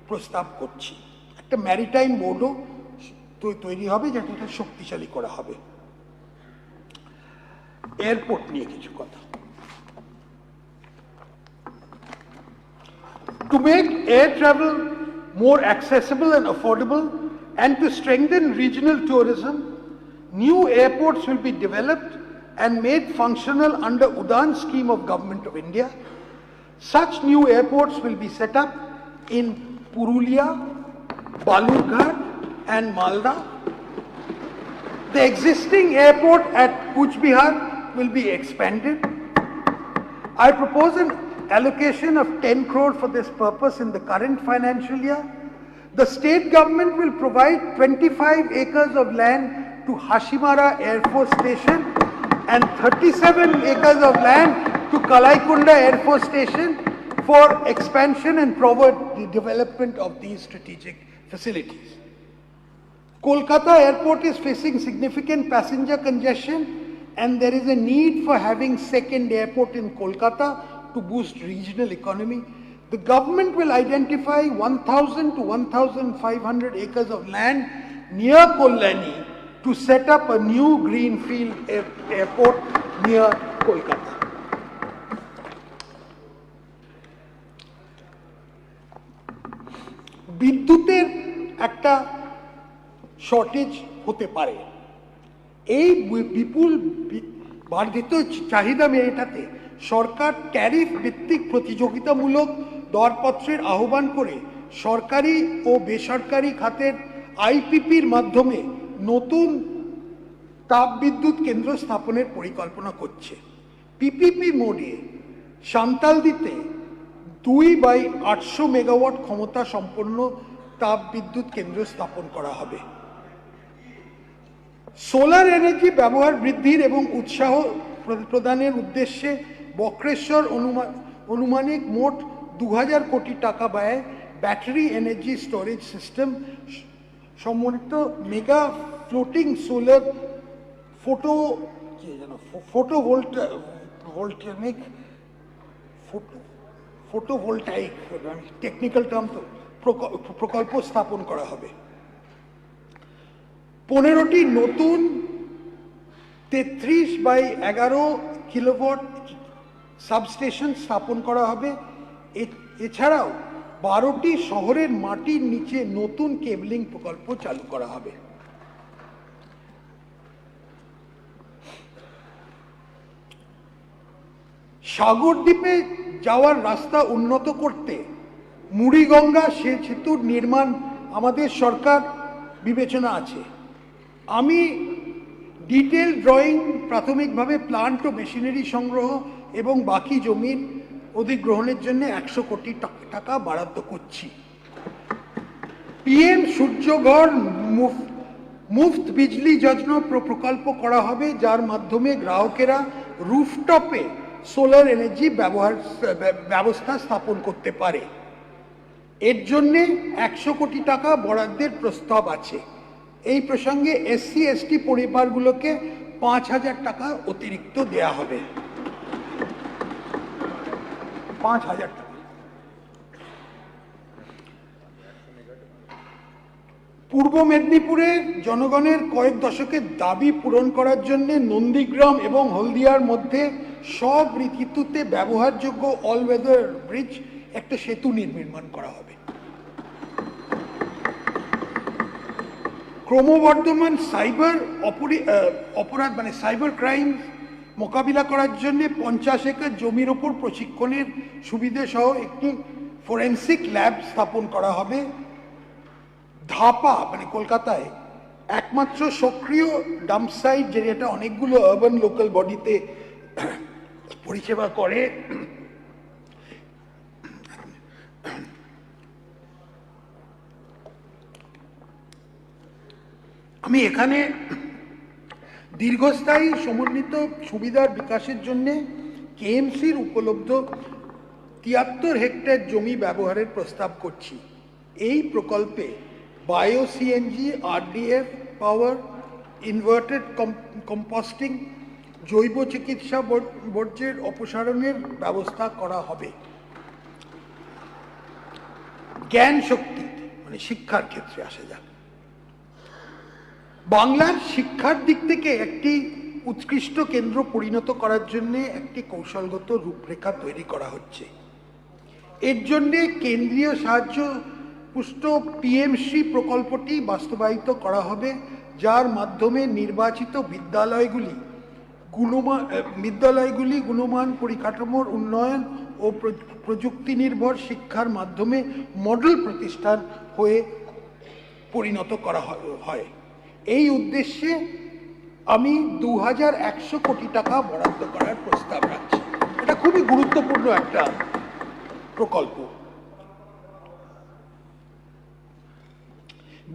প্রস্তাব করছি। একটা ম্যারিটাইম বোর্ডও তৈরি হবে, যেটা শক্তিশালী করা হবে। এয়ারপোর্ট নিয়ে কিছু কথা। To make air travel more accessible and affordable and to strengthen regional tourism, new airports will be developed and made functional under Udan scheme of Government of India. Such new airports will be set up in Purulia, Balurghat and Malda. The existing airport at Kuch Bihar will be expanded. I propose an allocation of 10 crore for this purpose in the current financial year. The state government will provide 25 acres of land to Hashimara Air Force Station and 37 acres of land to Kalaikunda Air Force Station for expansion and forward development of these strategic facilities. Kolkata Airport is facing significant passenger congestion, and there is a need for having second airport in Kolkata to boost regional economy. The government will identify 1,000 to 1,500 acres of land near Kollani to set up a new greenfield airport near Kolkata. বিদ্যুতের একটা shortage হতে পারে। এই বিপুল বর্ধিত চাহিদা মেটাতে সরকার tariff ভিত্তিক প্রতিযোগিতামূলক দরপত্রের আহ্বান করে সরকারি ও বেসরকারি খাতের আইপিপির মাধ্যমে নতুন তাপবিদ্যুৎ কেন্দ্র স্থাপনের পরিকল্পনা করছে। পিপিপি মোডে সান্তালদিতে 2/800 মেগাওয়াট ক্ষমতা সম্পন্ন তাপবিদ্যুৎ কেন্দ্র স্থাপন করা হবে। সোলার এনার্জি ব্যবহার বৃদ্ধির এবং উৎসাহ প্রদানের উদ্দেশ্যে বক্রেশ্বর অনুমানিক মোট 2000 কোটি টাকা ব্যয়ে ব্যাটারি এনার্জি স্টোরেজ সিস্টেম সমন্বিত mega floating solar photovoltaic technical term তো প্রকল্প স্থাপন করা হবে। 15টি নতুন 33/11 কিলোওয়াট সাবস্টেশন স্থাপন করা হবে। এছাড়াও 12টি শহরের মাটির নিচে নতুন কেবলিং প্রকল্প চালু করা হবে। সাগরদ্বীপে যাওয়ার রাস্তা উন্নত করতে মুড়িগঙ্গা সেতুর নির্মাণ আমাদের সরকার বিবেচনা আছে। আমি ডিটেল ড্রয়িং, প্রাথমিকভাবে প্লান্ট ও মেশিনারি সংগ্রহ এবং বাকি জমির অধিগ্রহণের জন্য 100 কোটি টাকা বরাদ্দ করছি। পিএম সূর্যঘর মুফত বিজলি যোজনা প্রকল্প করা হবে, যার মাধ্যমে গ্রাহকেরা রুফটপে সোলার এনার্জি ব্যবস্থা স্থাপন করতে পারে। এর জন্যে 100 কোটি টাকা বরাদ্দের প্রস্তাব আছে। এই প্রসঙ্গে SC/ST পরিবারগুলোকে 5000 টাকা অতিরিক্ত দেয়া হবে। 5000 টাকা। পূর্ব মেদিনীপুরের জনগণের কয়েক দশকের দাবি পূরণ করার জন্য নন্দীগ্রাম এবং হলদিয়ার মধ্যে সব ঋতুতে ব্যবহারযোগ্য অল ওয়েদার ব্রিজ একটা সেতু নির্মাণ করা হবে। ক্রমবর্ধমান সাইবার অপরাধ সাইবার ক্রাইম মোকাবিলা করার জন্য 50 একর জমির ওপর প্রশিক্ষণের সুবিধে সহ একটি ফরেন্সিক ল্যাব স্থাপন করা হবে। ধাপা কলকাতায় একমাত্র সক্রিয় ডাম্প সাইট, যেটা অনেকগুলো আরবান লোকাল বডিতে পরিষেবা করে। আমি এখানে দীর্ঘস্থায়ী সমন্বিত সুবিধার বিকাশের জন্য কেএমসির উপলব্ধ 73 হেক্টর জমি ব্যবহারের প্রস্তাব করছি। এই প্রকল্পে বায়ো সিএনজি, RDF পাওয়ার, ইনভার্টেড কম্পোস্টিং, জৈব চিকিৎসা বর্জ্যের অপসারণের ব্যবস্থা করা হবে। জ্ঞান শক্তি শিক্ষার ক্ষেত্রে আসা যাক। বাংলার শিক্ষার দিক থেকে একটি উৎকৃষ্ট কেন্দ্র পরিণত করার জন্য একটি কৌশলগত রূপরেখা তৈরি করা হচ্ছে। এর জন্য কেন্দ্রীয় সাহায্য পুষ্ট PMC প্রকল্পটি বাস্তবায়িত করা হবে, যার মাধ্যমে নির্বাচিত বিদ্যালয়গুলি গুণমান পরিকাঠামোর উন্নয়ন ও প্রযুক্তি নির্ভর শিক্ষার মাধ্যমে মডেল প্রতিষ্ঠান হয়ে পরিণত করা হয়। এই উদ্দেশ্যে আমি 2100 কোটি টাকা বরাদ্দ করার প্রস্তাব রাখছি। এটা খুবই গুরুত্বপূর্ণ একটা প্রকল্প।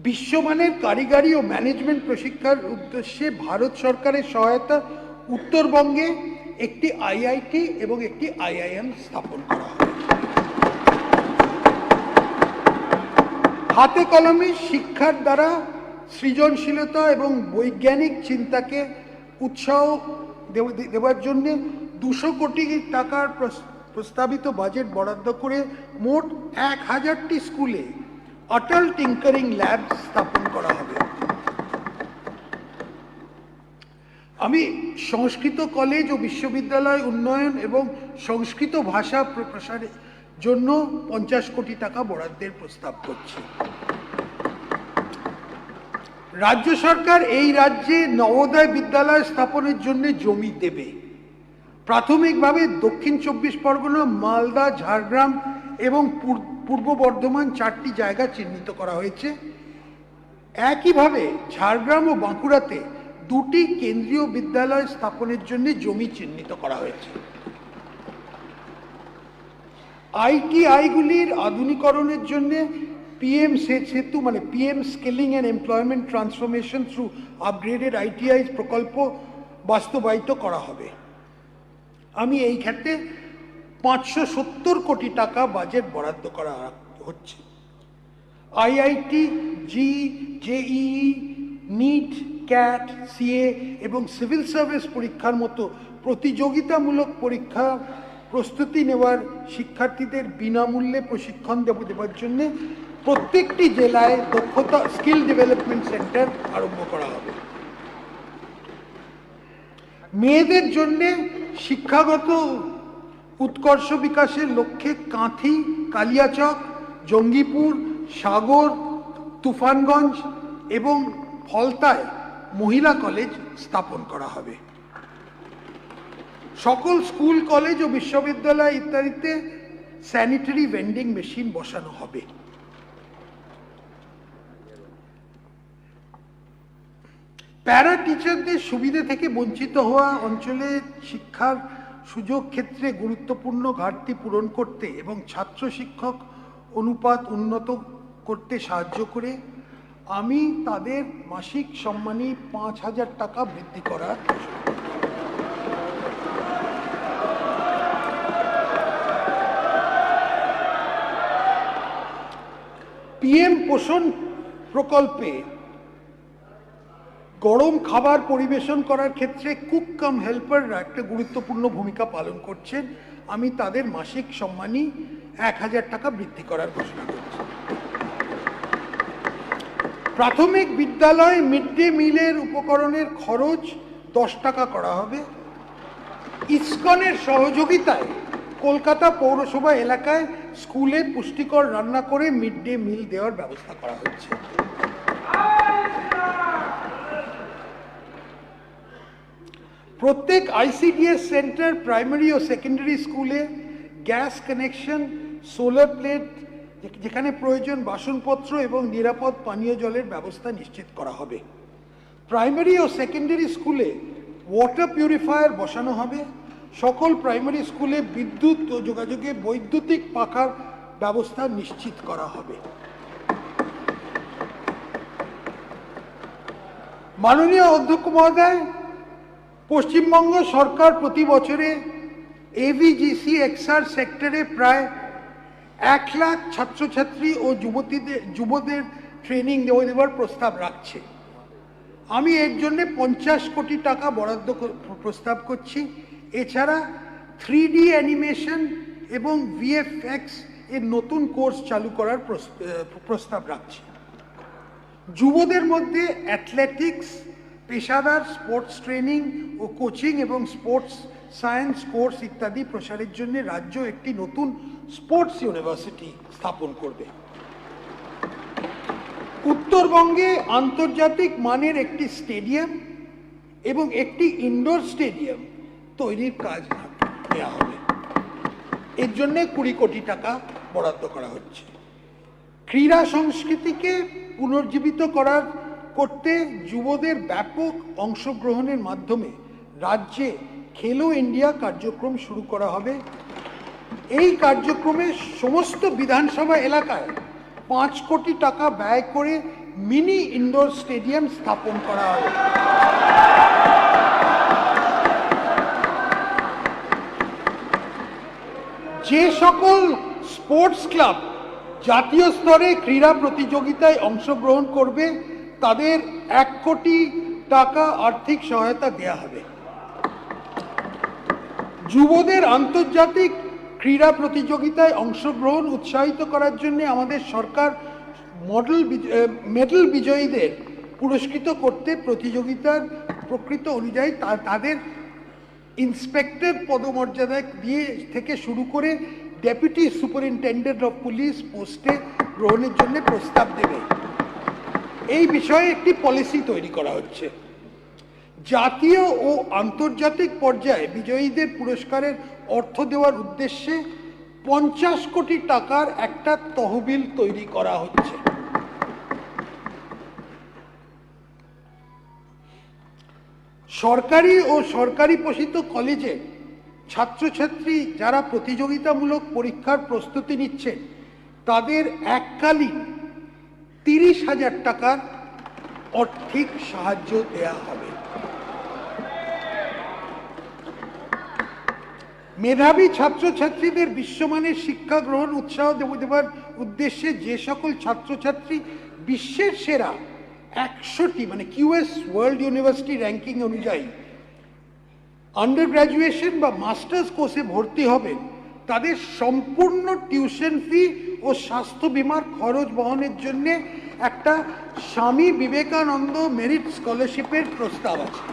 বিশ্বমানের কারিগরি ও ম্যানেজমেন্ট প্রশিক্ষার উদ্দেশ্যে ভারত সরকারের সহায়তা উত্তরবঙ্গে একটি IIT এবং একটি IIM স্থাপন করা হবে। হাতে কলমে শিক্ষার দ্বারা সৃজনশীলতা এবং বৈজ্ঞানিক চিন্তাকে উৎসাহ দেওয়ার জন্য 200 কোটি টাকার প্রস্তাবিত বাজেট বরাদ্দ করে মোট 1000টি স্কুলে অটল টিঙ্কারিং ল্যাব স্থাপন করা হবে। আমি সংস্কৃত কলেজ ও বিশ্ববিদ্যালয় উন্নয়ন এবং সংস্কৃত ভাষা প্রসারের জন্য 50 কোটি টাকা বরাদ্দের প্রস্তাব করছি। রাজ্য সরকার এই রাজ্যে নবোদয় বিদ্যালয় স্থাপনের জন্য জমি দেবে। প্রাথমিকভাবে দক্ষিণ 24 পরগনা, মালদা, ঝাড়গ্রাম এবং পূর্ব বর্ধমান 4টি জায়গা চিহ্নিত করা হয়েছে। একইভাবে ঝাড়গ্রাম ও বাঁকুড়াতে 2টি কেন্দ্রীয় বিদ্যালয় স্থাপনের জন্য জমি চিহ্নিত করা হয়েছে। আইটিআইগুলির আধুনিকরণের জন্য পিএম সেতু মানে PM skilling and employment transformation through upgraded ITI প্রকল্প বাস্তবায়িত করা হবে। আমি এই ক্ষেত্রে 570 কোটি টাকা বাজেট বরাদ্দ করা হচ্ছে। IIT, JEE, NEET, CAT, CA এবং সিভিল সার্ভিস পরীক্ষার মতো প্রতিযোগিতামূলক পরীক্ষা প্রস্তুতি নেওয়ার শিক্ষার্থীদের বিনামূল্যে প্রশিক্ষণ দেওয়ার জন্য প্রত্যেকটি জেলায় দক্ষতা স্কিল ডেভেলপমেন্ট সেন্টার আরম্ভ করা হবে। মেয়েদের জন্য শিক্ষাগত উৎকর্ষ বিকাশের লক্ষ্যে কাঁথি, কালিয়াচক, জঙ্গিপুর, সাগর, তুফানগঞ্জ এবং ফলতায় মহিলা কলেজ স্থাপন করা হবে। সকল স্কুল, কলেজ ও বিশ্ববিদ্যালয় ইত্যাদিতে স্যানিটারি ভেন্ডিং মেশিন বসানো হবে। প্যারা টিচারদের সুবিধা থেকে বঞ্চিত হওয়া অঞ্চলে শিক্ষার সুযোগ ক্ষেত্রে গুরুত্বপূর্ণ ঘাটতি পূরণ করতে এবং ছাত্র শিক্ষক অনুপাত উন্নত করতে সাহায্য করে আমি তাদের মাসিক সম্মানী 5,000 টাকা বৃদ্ধি করার পিএম পোষণ প্রকল্পে গরম খাবার পরিবেশন করার ক্ষেত্রে কুক কাম হেল্পাররা একটা গুরুত্বপূর্ণ ভূমিকা পালন করছেন। আমি তাদের মাসিক সম্মানী 1,000 টাকা বৃদ্ধি করার ঘোষণা করছি। প্রাথমিক বিদ্যালয় মিড ডে মিলের উপকরণের খরচ 10 টাকা করা হবে। ইসকনের সহযোগিতায় কলকাতা পৌরসভা এলাকায় স্কুলে পুষ্টিকর রান্না করে মিড ডে মিল দেওয়ার ব্যবস্থা করা হচ্ছে। প্রত্যেক আইসিডিএস সেন্টার, প্রাইমারি ও সেকেন্ডারি স্কুলে গ্যাস কানেকশন, সোলার প্লেট, যেখানে প্রয়োজন বাসনপত্র এবং নিরাপদ পানীয় জলের ব্যবস্থা নিশ্চিত করা হবে। প্রাইমারি ও সেকেন্ডারি স্কুলে ওয়াটার পিউরিফায়ার বসানো হবে। সকল প্রাইমারি স্কুলে বিদ্যুৎ ও যোগাযোগে বৈদ্যুতিক পাখার ব্যবস্থা নিশ্চিত করা হবে। মাননীয় অধ্যক্ষ মহোদয়, পশ্চিমবঙ্গ সরকার প্রতি বছরে এভিজিসি এক্সআর সেক্টরে প্রায় 1 লাখ ছাত্রছাত্রী ও যুবদের ট্রেনিং দেওয়ার প্রস্তাব রাখছে। আমি এর জন্য 50 কোটি টাকা বরাদ্দ প্রস্তাব করছি। এছাড়া 3D অ্যানিমেশন এবং ভিএফএক্স এর নতুন কোর্স চালু করার প্রস্তাব রাখছি। যুবদের মধ্যে অ্যাথলেটিক্স, পেশাদার স্পোর্টস ট্রেনিং ও কোচিং এবং স্পোর্টস সায়েন্স কোর্স ইত্যাদি প্রসারের জন্য রাজ্য একটি নতুন স্পোর্টস ইউনিভার্সিটি স্থাপন করবে। উত্তরবঙ্গে আন্তর্জাতিক মানের একটি স্টেডিয়াম এবং একটি ইনডোর স্টেডিয়াম তৈরির কাজ নেওয়া হবে। এর জন্য 20 কোটি টাকা বরাদ্দ করা হচ্ছে। ক্রীড়া সংস্কৃতিকে পুনর্জীবিত করতে যুবদের ব্যাপক অংশগ্রহণের মাধ্যমে রাজ্যে খেলো ইন্ডিয়া কার্যক্রম শুরু করা হবে। এই কার্যক্রমে সমস্ত বিধানসভা এলাকায় 5 কোটি টাকা ব্যয় করে মিনি ইনডোর স্টেডিয়াম স্থাপন করা হবে। যে সকল স্পোর্টস ক্লাব জাতীয় স্তরে ক্রীড়া প্রতিযোগিতায় অংশগ্রহণ করবে তাদের 1 কোটি টাকা আর্থিক সহায়তা দেওয়া হবে। যুবদের আন্তর্জাতিক ক্রীড়া প্রতিযোগিতায় অংশগ্রহণ উৎসাহিত করার জন্য আমাদের সরকার মেডেল বিজয়ীদের পুরস্কৃত করতে প্রতিযোগিতার প্রকৃত অনুযায়ী তাদের ইন্সপেক্টর পদমর্যাদা দিয়ে থেকে শুরু করে ডেপুটি সুপারিনটেন্ডেন্ট অফ পুলিশ পোস্টে গ্রহণের জন্য প্রস্তাব দেবে। এই বিষয়ে একটি পলিসি তৈরি করা হচ্ছে। জাতীয় ও আন্তর্জাতিক পর্যায়ে বিজয়ীদের পুরস্কারের অর্থ দেওয়ার উদ্দেশ্যে 50 কোটি টাকার একটা তহবিল তৈরি করা হচ্ছে। সরকারি ও সরকারি পোষিত কলেজে ছাত্রছাত্রী যারা প্রতিযোগিতামূলক পরীক্ষার প্রস্তুতি নিচ্ছেন তাদের এককালীন 30,000 টাকার আর্থিক সাহায্য দেয়া হবে। মেধাবী ছাত্রছাত্রীদের বিশ্বমানের শিক্ষা গ্রহণ উৎসাহ দেওয়ার উদ্দেশ্যে যে সকল ছাত্রছাত্রী বিশ্বের সেরা 100টি মানে কিউএস ওয়ার্ল্ড ইউনিভার্সিটি র্যাঙ্কিং অনুযায়ী আন্ডার গ্র্যাজুয়েশন বা মাস্টার্স কোর্সে ভর্তি হবেন তাদের সম্পূর্ণ টিউশন ফি ও স্বাস্থ্য বীমার খরচ বহনের জন্য একটা স্বামী বিবেকানন্দ মেরিট স্কলারশিপের প্রস্তাব আছে।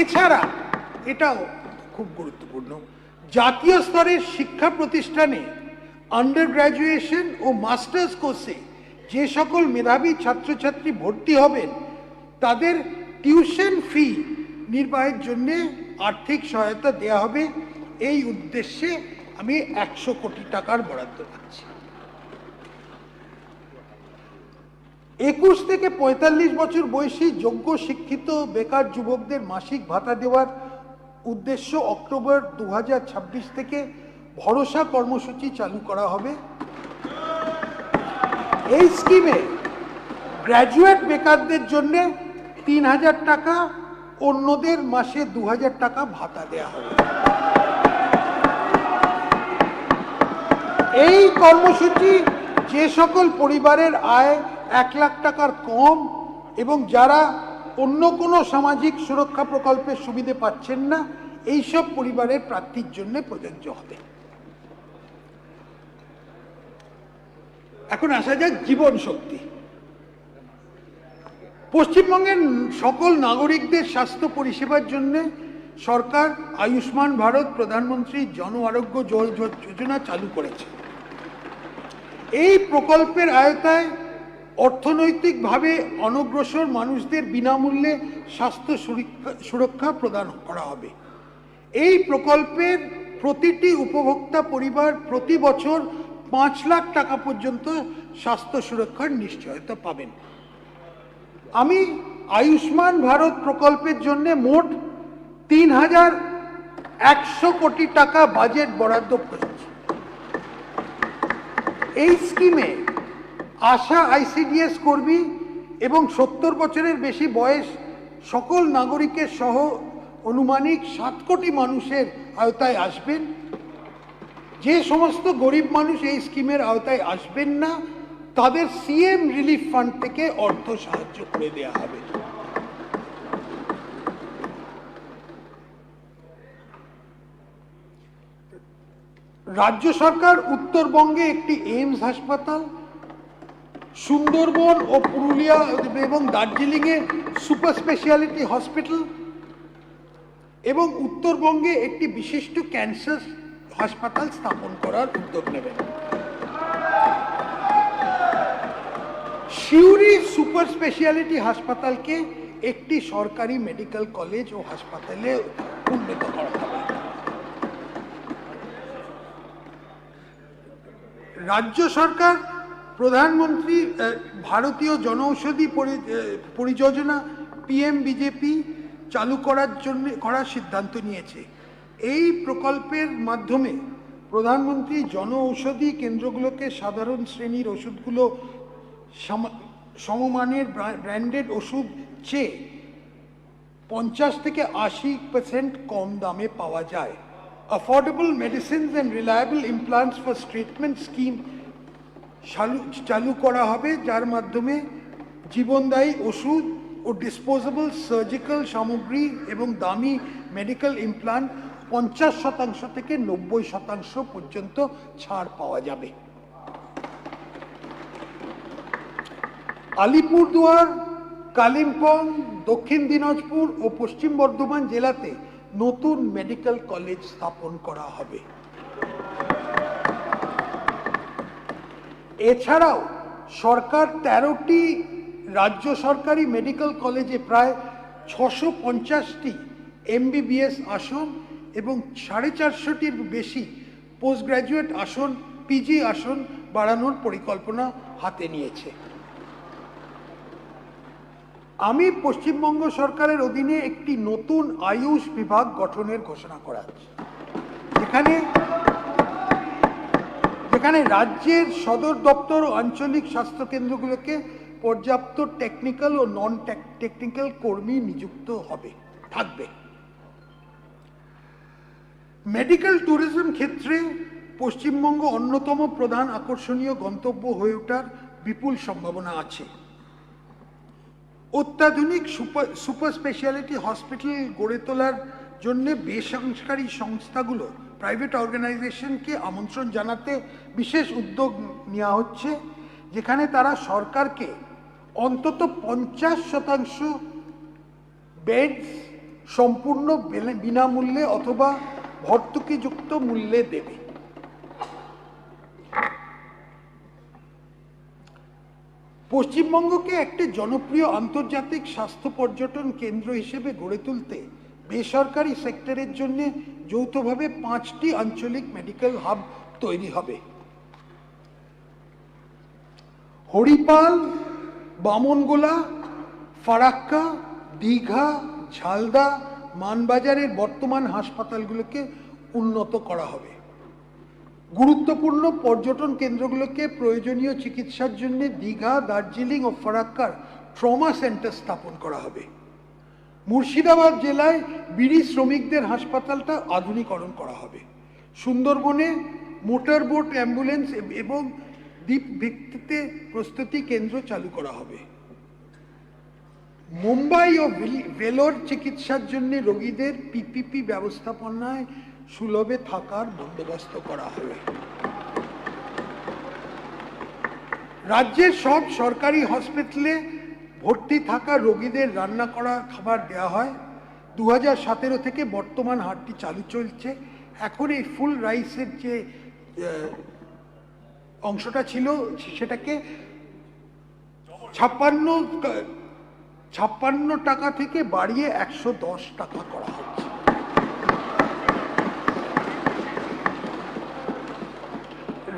এছাড়া এটাও খুব গুরুত্বপূর্ণ, জাতীয় স্তরের শিক্ষা প্রতিষ্ঠানে আন্ডার গ্র্যাজুয়েশন ও মাস্টার্স কোর্সে যে সকল মেধাবী ছাত্রছাত্রী ভর্তি হবেন তাদের টিউশন ফি নির্বাহের জন্য আর্থিক সহায়তা দেওয়া হবে। এই উদ্দেশ্যে আমি 100 কোটি টাকার বরাদ্দ রাখছি। 21 থেকে 45 বছর বয়সী যোগ্য শিক্ষিত বেকার যুবকদের মাসিক ভাতা দেওয়ার উদ্দেশ্য অক্টোবর 2026 থেকে ভরসা কর্মসূচি চালু করা হবে। এই স্কিমে গ্র্যাজুয়েট বেকারদের জন্য 3,000 টাকা, অন্যদের মাসে 2,000 টাকা ভাতা দেওয়া হবে। এই কর্মসূচি যে সকল পরিবারের আয় 1 লাখ টাকার কম এবং যারা অন্য কোনো সামাজিক সুরক্ষা প্রকল্পের সুবিধে পাচ্ছেন না এইসব পরিবারের প্রার্থীর জন্য প্রযোজ্য হবে। এখন আসা যাক জীবন শক্তি। পশ্চিমবঙ্গের সকল নাগরিকদের স্বাস্থ্য পরিষেবার জন্য সরকার আয়ুষ্মান ভারত প্রধানমন্ত্রী জন আরোগ্য যোজনা চালু করেছে। এই প্রকল্পের আওতায় অর্থনৈতিকভাবে অনগ্রসর মানুষদের বিনামূল্যে স্বাস্থ্য সুরক্ষা প্রদান করা হবে। এই প্রকল্পের প্রতিটি উপভোক্তা পরিবার প্রতি বছর 5 লাখ টাকা পর্যন্ত স্বাস্থ্য সুরক্ষার নিশ্চয়তা পাবেন। আমি আয়ুষ্মান ভারত প্রকল্পের জন্য মোট 3,100 কোটি টাকা বাজেট বরাদ্দ করেছি। এই স্কিমে আশা আইসিডিএস কর্মী এবং 70 বছরের বেশি বয়স সকল নাগরিকের সহ আনুমানিক 7 কোটি মানুষের আওতায় আসবেন। যে সমস্ত গরিব মানুষ এই স্কিমের আওতায় আসবেন না তাদের সিএম রিলিফ ফান্ড থেকে অর্থ সাহায্য করে দেওয়া হবে। রাজ্য সরকার উত্তরবঙ্গে একটি এইমস হাসপাতাল, সুন্দরবন ও পুরুলিয়া এবং দার্জিলিংয়ে সুপার স্পেশালিটি হসপিটাল এবং উত্তরবঙ্গে একটি বিশিষ্ট ক্যান্সার হাসপাতাল স্থাপন করার উদ্যোগ নেবেন। সিউড়ি সুপার স্পেশালিটি হাসপাতালকে একটি সরকারি মেডিকেল কলেজ ও হাসপাতালে উন্নীত করা হবে। রাজ্য সরকার প্রধানমন্ত্রী ভারতীয় জনঔষধি পরিযোজনা পিএমবিজেপি চালু করার সিদ্ধান্ত নিয়েছে। এই প্রকল্পের মাধ্যমে প্রধানমন্ত্রী জনঔষধি কেন্দ্রগুলোকে সাধারণ শ্রেণীর ওষুধগুলো সমমানের ব্র্যান্ডেড ওষুধ চেয়ে 50 থেকে 80% কম দামে পাওয়া যায়। Affordable medicines and reliable implants for treatment scheme চালু করা হবে, যার মাধ্যমে জীবনদায়ী ওষুধ ও ডিসপোজেবল সার্জিক্যাল সামগ্রী এবং দামি মেডিকেল ইমপ্লান্ট 50% থেকে 90% পর্যন্ত ছাড় পাওয়া যাবে। আলিপুরদুয়ার, কালিম্পং, দক্ষিণ দিনাজপুর ও পশ্চিম বর্ধমান জেলাতে নতুন মেডিকেল কলেজ স্থাপন করা হবে। এছাড়াও সরকার 13টি রাজ্য সরকারি মেডিকেল কলেজে প্রায় 650টি এমবিবিএস আসন এবং 450টির বেশি পোস্ট গ্র্যাজুয়েট আসন, পিজি আসন বাড়ানোর পরিকল্পনা হাতে নিয়েছে। আমি পশ্চিমবঙ্গ সরকারের অধীনে একটি নতুন আয়ুষ বিভাগ গঠনের ঘোষণা করা হচ্ছে, যেখানে রাজ্যের সদর দপ্তর ও আঞ্চলিক স্বাস্থ্যকেন্দ্রগুলোকে পর্যাপ্ত টেকনিক্যাল ও নন টেকনিক্যাল কর্মী নিযুক্ত থাকবে। মেডিকেল ট্যুরিজম ক্ষেত্রে পশ্চিমবঙ্গ অন্যতম প্রধান আকর্ষণীয় গন্তব্য হয়ে ওঠার বিপুল সম্ভাবনা আছে। অত্যাধুনিক সুপার স্পেশালিটি হসপিটাল গড়ে তোলার জন্য বেসরকারি সংস্থাগুলো, প্রাইভেট অর্গানাইজেশনকে আমন্ত্রণ জানাতে বিশেষ উদ্যোগ নেওয়া হচ্ছে, যেখানে তারা সরকারকে অন্তত 50% বেড সম্পূর্ণ বিনামূল্যে অথবা ভর্তুকিযুক্ত মূল্যে দেবে। পশ্চিমবঙ্গকে একটি জনপ্রিয় আন্তর্জাতিক স্বাস্থ্য পর্যটন কেন্দ্র হিসেবে গড়ে তুলতে বেসরকারি সেক্টরের জন্য যৌথভাবে 5টি আঞ্চলিক মেডিকেল হাব তৈরি হবে। হরিপাল, বামনগোলা, ফারাক্কা, দীঘা, ঝালদা, মানবাজারের বর্তমান হাসপাতালগুলোকে উন্নত করা হবে। গুরুত্বপূর্ণ পর্যটন কেন্দ্রগুলোকে প্রয়োজনীয় চিকিৎসার জন্য দীঘা, দার্জিলিং ও ফারাক্কার ট্রমা সেন্টার স্থাপন করা হবে। মুর্শিদাবাদ জেলায় বিড়ি শ্রমিকদের হাসপাতালটা আধুনিকরণ করা হবে। সুন্দরবনে মোটর বোট অ্যাম্বুলেন্স এবং দ্বীপ ভিত্তিতে প্রস্তুতি কেন্দ্র চালু করা হবে। মুম্বাই ও ভেলোর চিকিৎসার জন্য রোগীদের পিপিপি ব্যবস্থাপনায় সুলভে থাকার বন্দোবস্ত করা হবে। রাজ্যের সব সরকারি হসপিটালে ভর্তি থাকা রোগীদের রান্না করা খাবার দেওয়া হয়। 2017 থেকে বর্তমান হারটি চালু চলছে। এখন এই ফুল রাইসের যে অংশটা ছিল সেটাকে 56 টাকা থেকে বাড়িয়ে 110 টাকা করা হচ্ছে।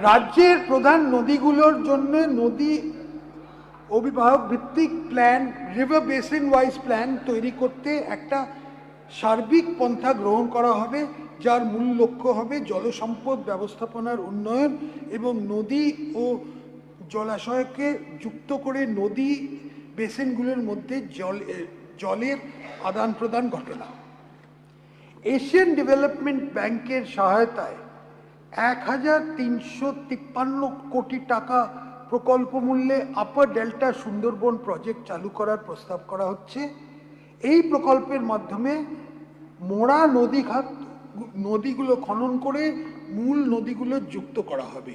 রাজ্যের প্রধান নদীগুলোর জন্য নদী অভিবাহক ভিত্তিক plan, river basin wise plan তৈরি করতে একটা সার্বিক পন্থা গ্রহণ করা হবে, যার মূল লক্ষ্য হবে জলসম্পদ ব্যবস্থাপনার উন্নয়ন এবং নদী ও জলাশয়কে যুক্ত করে নদী বেসিনগুলোর মধ্যে জলের আদান প্রদান ঘটনা। এশিয়ান ডেভেলপমেন্ট ব্যাংকের সহায়তায় 1353 কোটি টাকা প্রকল্প মূল্যে আপার ডেল্টা সুন্দরবন প্রজেক্ট চালু করার প্রস্তাব করা হচ্ছে। এই প্রকল্পের মাধ্যমে মোড়া নদীগুলো খনন করে মূল নদীগুলো যুক্ত করা হবে,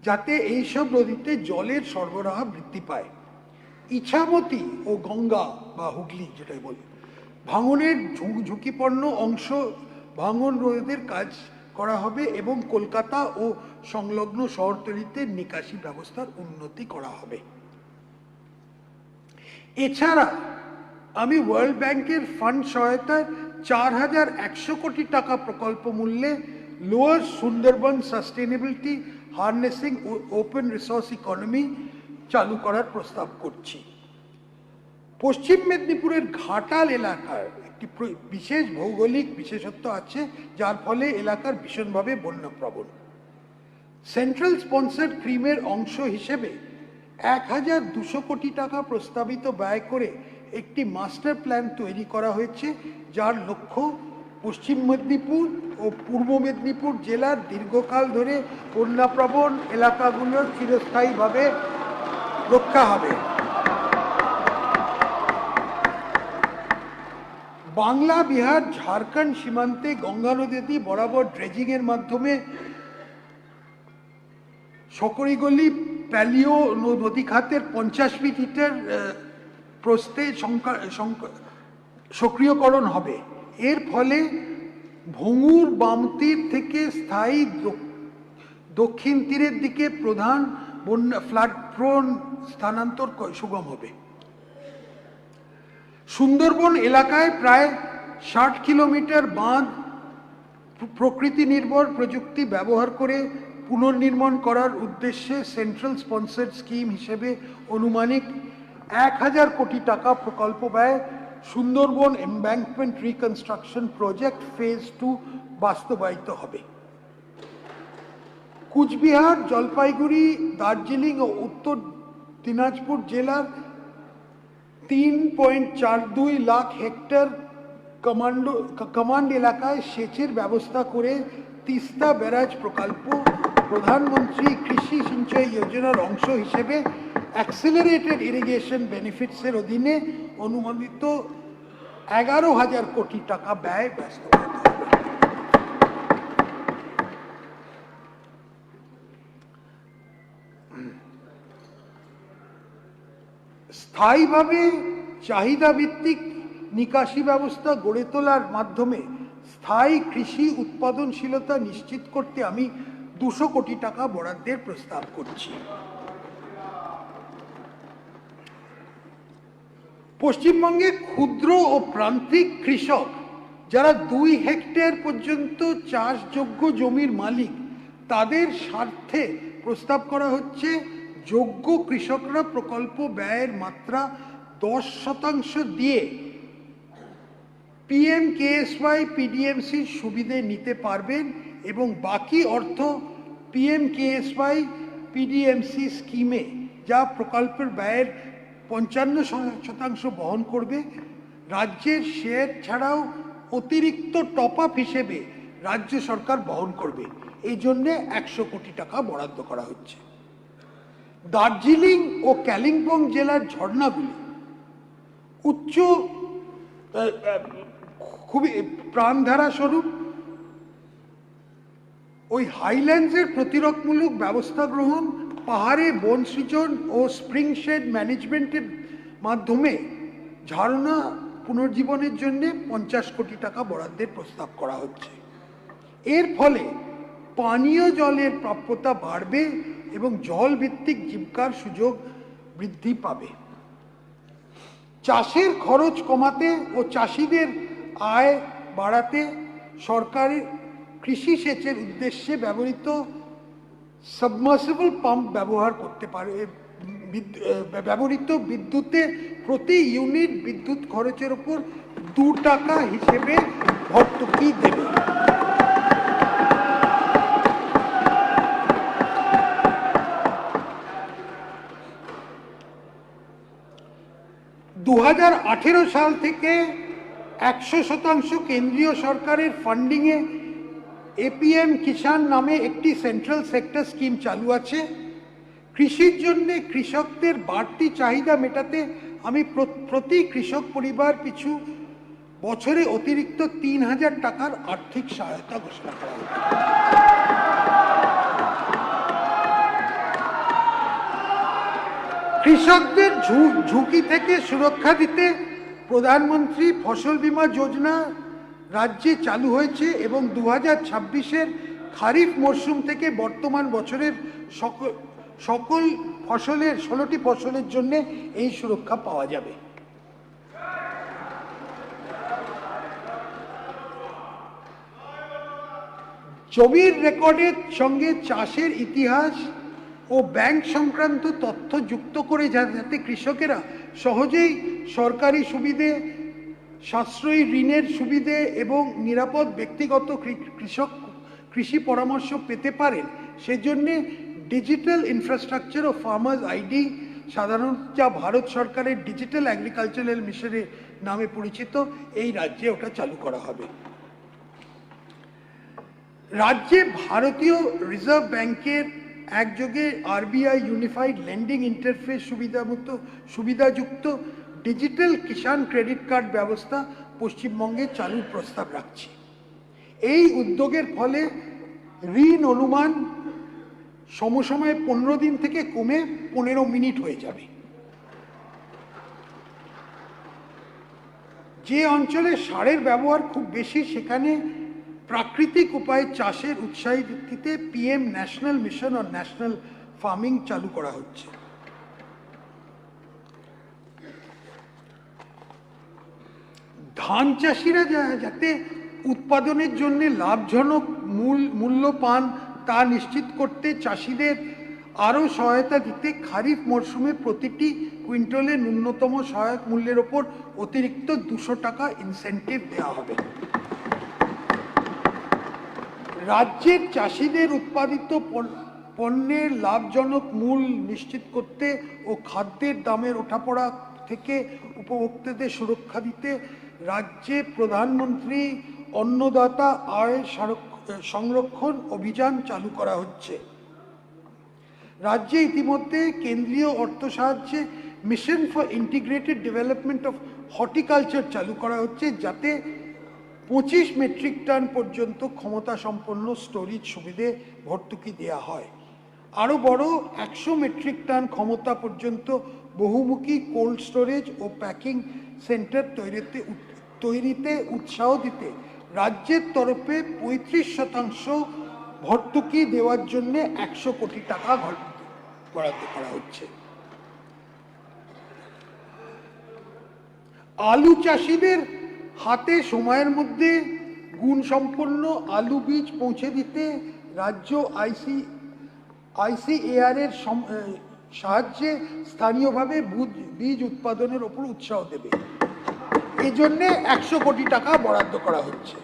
যাতে এইসব নদীতে জলের সরবরাহ বৃদ্ধি পায়। ইছামতি ও গঙ্গা বা হুগলি যেটাই বলি ভাঙনের ঝুঁকিপূর্ণ অংশ ভাঙন রোধের কাজ করা হবে এবং কলকাতা ও সংলগ্ন শহরতলিতে নিকাশি ব্যবস্থার উন্নতি করা হবে। এছাড়া আমি ওয়ার্ল্ড ব্যাংকের ফান্ড সহায়তায় 4100 কোটি টাকা প্রকল্প মূল্যে lower Sundarban sustainability harnessing open resource economy চালু করার প্রস্তাব করছি। পশ্চিম মেদিনীপুরের ঘাটাল এলাকার একটি বিশেষ ভৌগোলিক বিশেষত্ব আছে, যার ফলে এলাকার ভীষণভাবে বন্যাপ্রবণ। সেন্ট্রাল স্পন্সার্ড ক্রিমের অংশ হিসেবে 1200 কোটি টাকা প্রস্তাবিত ব্যয় করে একটি মাস্টার প্ল্যান তৈরি করা হয়েছে, যার লক্ষ্য পশ্চিম মেদিনীপুর ও পূর্ব মেদিনীপুর জেলার দীর্ঘকাল ধরে বন্যাপ্রবণ এলাকাগুলোর চিরস্থায়ীভাবে রক্ষা হবে। বাংলা, বিহার, ঝাড়খণ্ড সীমান্তে গঙ্গা নদী বরাবর ড্রেজিংয়ের মাধ্যমে সকরিগলি প্যালিও নদী খাতের 50 মিটার প্রস্থে সক্রিয়করণ হবে। এর ফলে ভঙ্গুর বাম তীর থেকে স্থায়ী দক্ষিণ তীরের দিকে প্রধান বন্যা ফ্লাড প্রোন স্থানান্তর সুগম হবে। সুন্দরবন এলাকায় প্রায় 60 কিলোমিটার বাঁধ প্রকৃতি নির্ভর প্রযুক্তি ব্যবহার করে পুনর্নির্মাণ করার উদ্দেশ্যে সেন্ট্রাল স্পন্সার্ড স্কিম হিসেবে অনুমানিক 1000 কোটি টাকা প্রকল্প ব্যয় Sundarban embankment reconstruction project phase 2 বাস্তবায়িত হবে। কুচবিহার, জলপাইগুড়ি, দার্জিলিং ও উত্তর দিনাজপুর জেলার 3.42 লাখ হেক্টর কমান্ড এলাকায় সেচের ব্যবস্থা করে তিস্তা ব্যারাজ প্রকল্প প্রধানমন্ত্রী কৃষি সিঞ্চয়ী যোজনার অংশ হিসেবে অ্যাক্সিলারেটেড ইরিগেশন বেনিফিটসের অধীনে অনুমোদিত 11,000 কোটি টাকা ব্যয় বাস্তবায়িত হবে। স্থায়ীভাবে চাহিদা ভিত্তিক নিকাশি ব্যবস্থা গড়ে তোলার মাধ্যমে স্থায়ী কৃষি উৎপাদনশীলতা নিশ্চিত করতে আমি 200 কোটি টাকা বরাদ্দের প্রস্তাব করছি। পশ্চিমবঙ্গে ক্ষুদ্র ও প্রান্তিক কৃষক যারা 2 হেক্টর পর্যন্ত চাষযোগ্য জমির মালিক, তাদের স্বার্থে প্রস্তাব করা হচ্ছে যোগ্য কৃষকরা প্রকল্প ব্যয়ের মাত্রা 10% দিয়ে PMKSY PDMC সুবিধে নিতে পারবেন এবং বাকি অর্থ PMKSY PDMC স্কিমে যা প্রকল্পের ব্যয়ের 55% বহন করবে, রাজ্যের শেয়ার ছাড়াও অতিরিক্ত টপ আপ হিসেবে রাজ্য সরকার বহন করবে। এই জন্যে 100 কোটি টাকা বরাদ্দ করা হচ্ছে। দার্জিলিং ও কালিম্পং জেলার ঝর্ণাগুলি উচ্চ খুবই প্রাণধারা স্বরূপ ওই হাইল্যান্ডসের প্রতিরোধমূলক ব্যবস্থা গ্রহণ, পাহাড়ে বন সৃজন ও স্প্রিং শেড ম্যানেজমেন্টের মাধ্যমে ঝর্ণা পুনর্জীবনের জন্য 50 কোটি টাকা বরাদ্দের প্রস্তাব করা হচ্ছে। এর ফলে পানীয় জলের প্রাপ্যতা বাড়বে এবং জল ভিত্তিক জীবিকার সুযোগ বৃদ্ধি পাবে। চাষের খরচ কমাতে ও চাষিদের আয় বাড়াতে সরকারের কৃষি সেচের উদ্দেশ্যে ব্যবহৃত সাবমার্সিবল পাম্প ব্যবহার করতে পারে। ব্যবহৃত বিদ্যুতে প্রতি ইউনিট বিদ্যুৎ খরচের উপর 2 টাকা হিসেবে ভর্তুকি দেবে। দু 2018 সাল থেকে 100% কেন্দ্রীয় সরকারের ফান্ডিংয়ে APM কিষাণ নামে একটি সেন্ট্রাল সেক্টর স্কিম চালু আছে। কৃষির জন্য কৃষকদের বাড়তি চাহিদা মেটাতে আমি প্রতি কৃষক পরিবার পিছু বছরে অতিরিক্ত 3000 টাকার আর্থিক সহায়তা ঘোষণা করা হয়েছে। কৃষকদের ঝুঁকি থেকে সুরক্ষা দিতে প্রধানমন্ত্রী ফসল বীমা যোজনা রাজ্যে চালু হয়েছে এবং 2026-এর খারিফ মরশুম থেকে বর্তমান বছরের সকল ফসলের 16টি ফসলের জন্য এই সুরক্ষা পাওয়া যাবে। জমির রেকর্ডের সঙ্গে চাষের ইতিহাস ও ব্যাংক সংক্রান্ত তথ্য যুক্ত করে যাতে কৃষকেরা সহজেই সরকারি সুবিধে, সাশ্রয়ী ঋণের সুবিধে এবং নিরাপদ ব্যক্তিগত কৃষি পরামর্শ পেতে পারেন, সেজন্য ডিজিটাল ইনফ্রাস্ট্রাকচার ও ফার্মার্স আইডি, সাধারণত যা ভারত সরকারের ডিজিটাল এগ্রিকালচারাল মিশনের নামে পরিচিত, এই রাজ্যে ওটা চালু করা হবে। রাজ্যে ভারতীয় রিজার্ভ ব্যাংকের একযোগে RBI ইউনিফাইড লেন্ডিং ইন্টারফেস সুবিধাযুক্ত ডিজিটাল কিষাণ ক্রেডিট কার্ড ব্যবস্থা পশ্চিমবঙ্গে চালুর প্রস্তাব রাখছি। এই উদ্যোগের ফলে ঋণ অনুমান সমসময়ে 15 দিন থেকে কমে 15 মিনিট হয়ে যাবে। যে অঞ্চলে সারের ব্যবহার খুব বেশি, সেখানে প্রাকৃতিক উপায়ে চাষের উৎসাহিত দিতে PM ন্যাশনাল মিশন ও ন্যাশনাল ফার্মিং চালু করা হচ্ছে। ধান চাষিরা যাতে উৎপাদনের জন্য লাভজনক মূল্য পান তা নিশ্চিত করতে চাষিদের আরও সহায়তা দিতে খারিফ মরশুমে প্রতিটি কুইন্টালে ন্যূনতম সহায়ক মূল্যের ওপর অতিরিক্ত 200 টাকা ইনসেন্টিভ দেওয়া হবে। রাজ্যের চাষিদের উৎপাদিত পণ্যের লাভজনক মূল্য নিশ্চিত করতে ও খাদ্যের দামের ওঠাপড়া থেকে উপভোক্তাদের সুরক্ষা দিতে রাজ্যে প্রধানমন্ত্রী অন্নদাতা আয় সংরক্ষণ অভিযান চালু করা হচ্ছে। রাজ্যে ইতিমধ্যে কেন্দ্রীয় অর্থ সাহায্যে mission for integrated development of horticulture চালু করা হচ্ছে, যাতে 25 মেট্রিক টন পর্যন্ত ক্ষমতা সম্পন্ন স্টোরেজ সুবিধে ভর্তুকি দেওয়া হয়। আরও বড় 100 মেট্রিক টন ক্ষমতা পর্যন্ত বহুমুখী কোল্ড স্টোরেজ ও প্যাকিং সেন্টার তৈরিতে উৎসাহ দিতে রাজ্যের তরফে 35% ভর্তুকি দেওয়ার জন্য 100 কোটি টাকা বরাদ্দ করা হচ্ছে। আলু চাষিদের হাতে সময়ের মধ্যে গুণসম্পন্ন আলু বীজ পৌঁছে দিতে রাজ্য ICAR এর সাহায্যে স্থানীয়ভাবে বীজ উৎপাদনের ওপর উৎসাহ দেবে। এই জন্যে 100 কোটি টাকা বরাদ্দ করা হচ্ছে।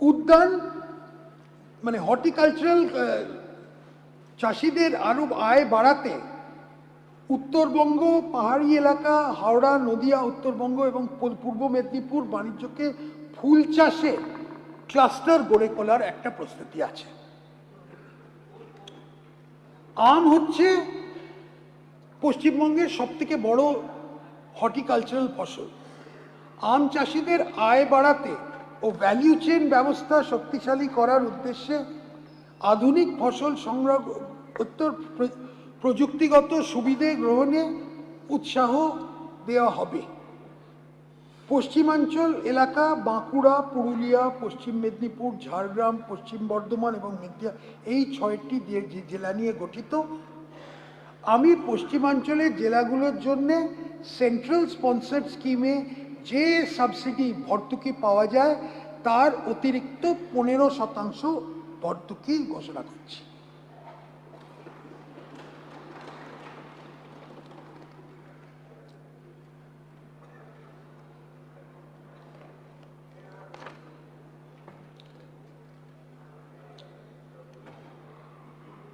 উদ্যান মানে হর্টিকালচারাল চাষিদের আরও আয় বাড়াতে উত্তরবঙ্গ, পাহাড়ি এলাকা, হাওড়া, নদিয়া, উত্তরবঙ্গ এবং পূর্ব মেদিনীপুর বাণিজ্যকে ফুল চাষে ক্লাস্টার গড়ে তোলার একটা প্রস্তুতি আছে। আম হচ্ছে পশ্চিমবঙ্গের সবথেকে বড় হর্টিকালচারাল ফসল। আম চাষিদের আয় বাড়াতে ও ভ্যালিউ চেইন ব্যবস্থা শক্তিশালী করার উদ্দেশ্যে আধুনিক ফসল সংগ্রহ প্রযুক্তিগত সুবিধে গ্রহণে উৎসাহ দেওয়া হবে। পশ্চিমাঞ্চল এলাকা বাঁকুড়া, পুরুলিয়া, পশ্চিম মেদিনীপুর, ঝাড়গ্রাম, পশ্চিম বর্ধমান এবং মেদিনীপুর এই 6টি জেলা নিয়ে গঠিত। আমি পশ্চিমাঞ্চলের জেলাগুলোর জন্য সেন্ট্রাল স্পন্সার্ড স্কিমে যে সাবসিডি ভর্তুকি পাওয়া যায় তার অতিরিক্ত 15% ভর্তুকি ঘোষণা করছি।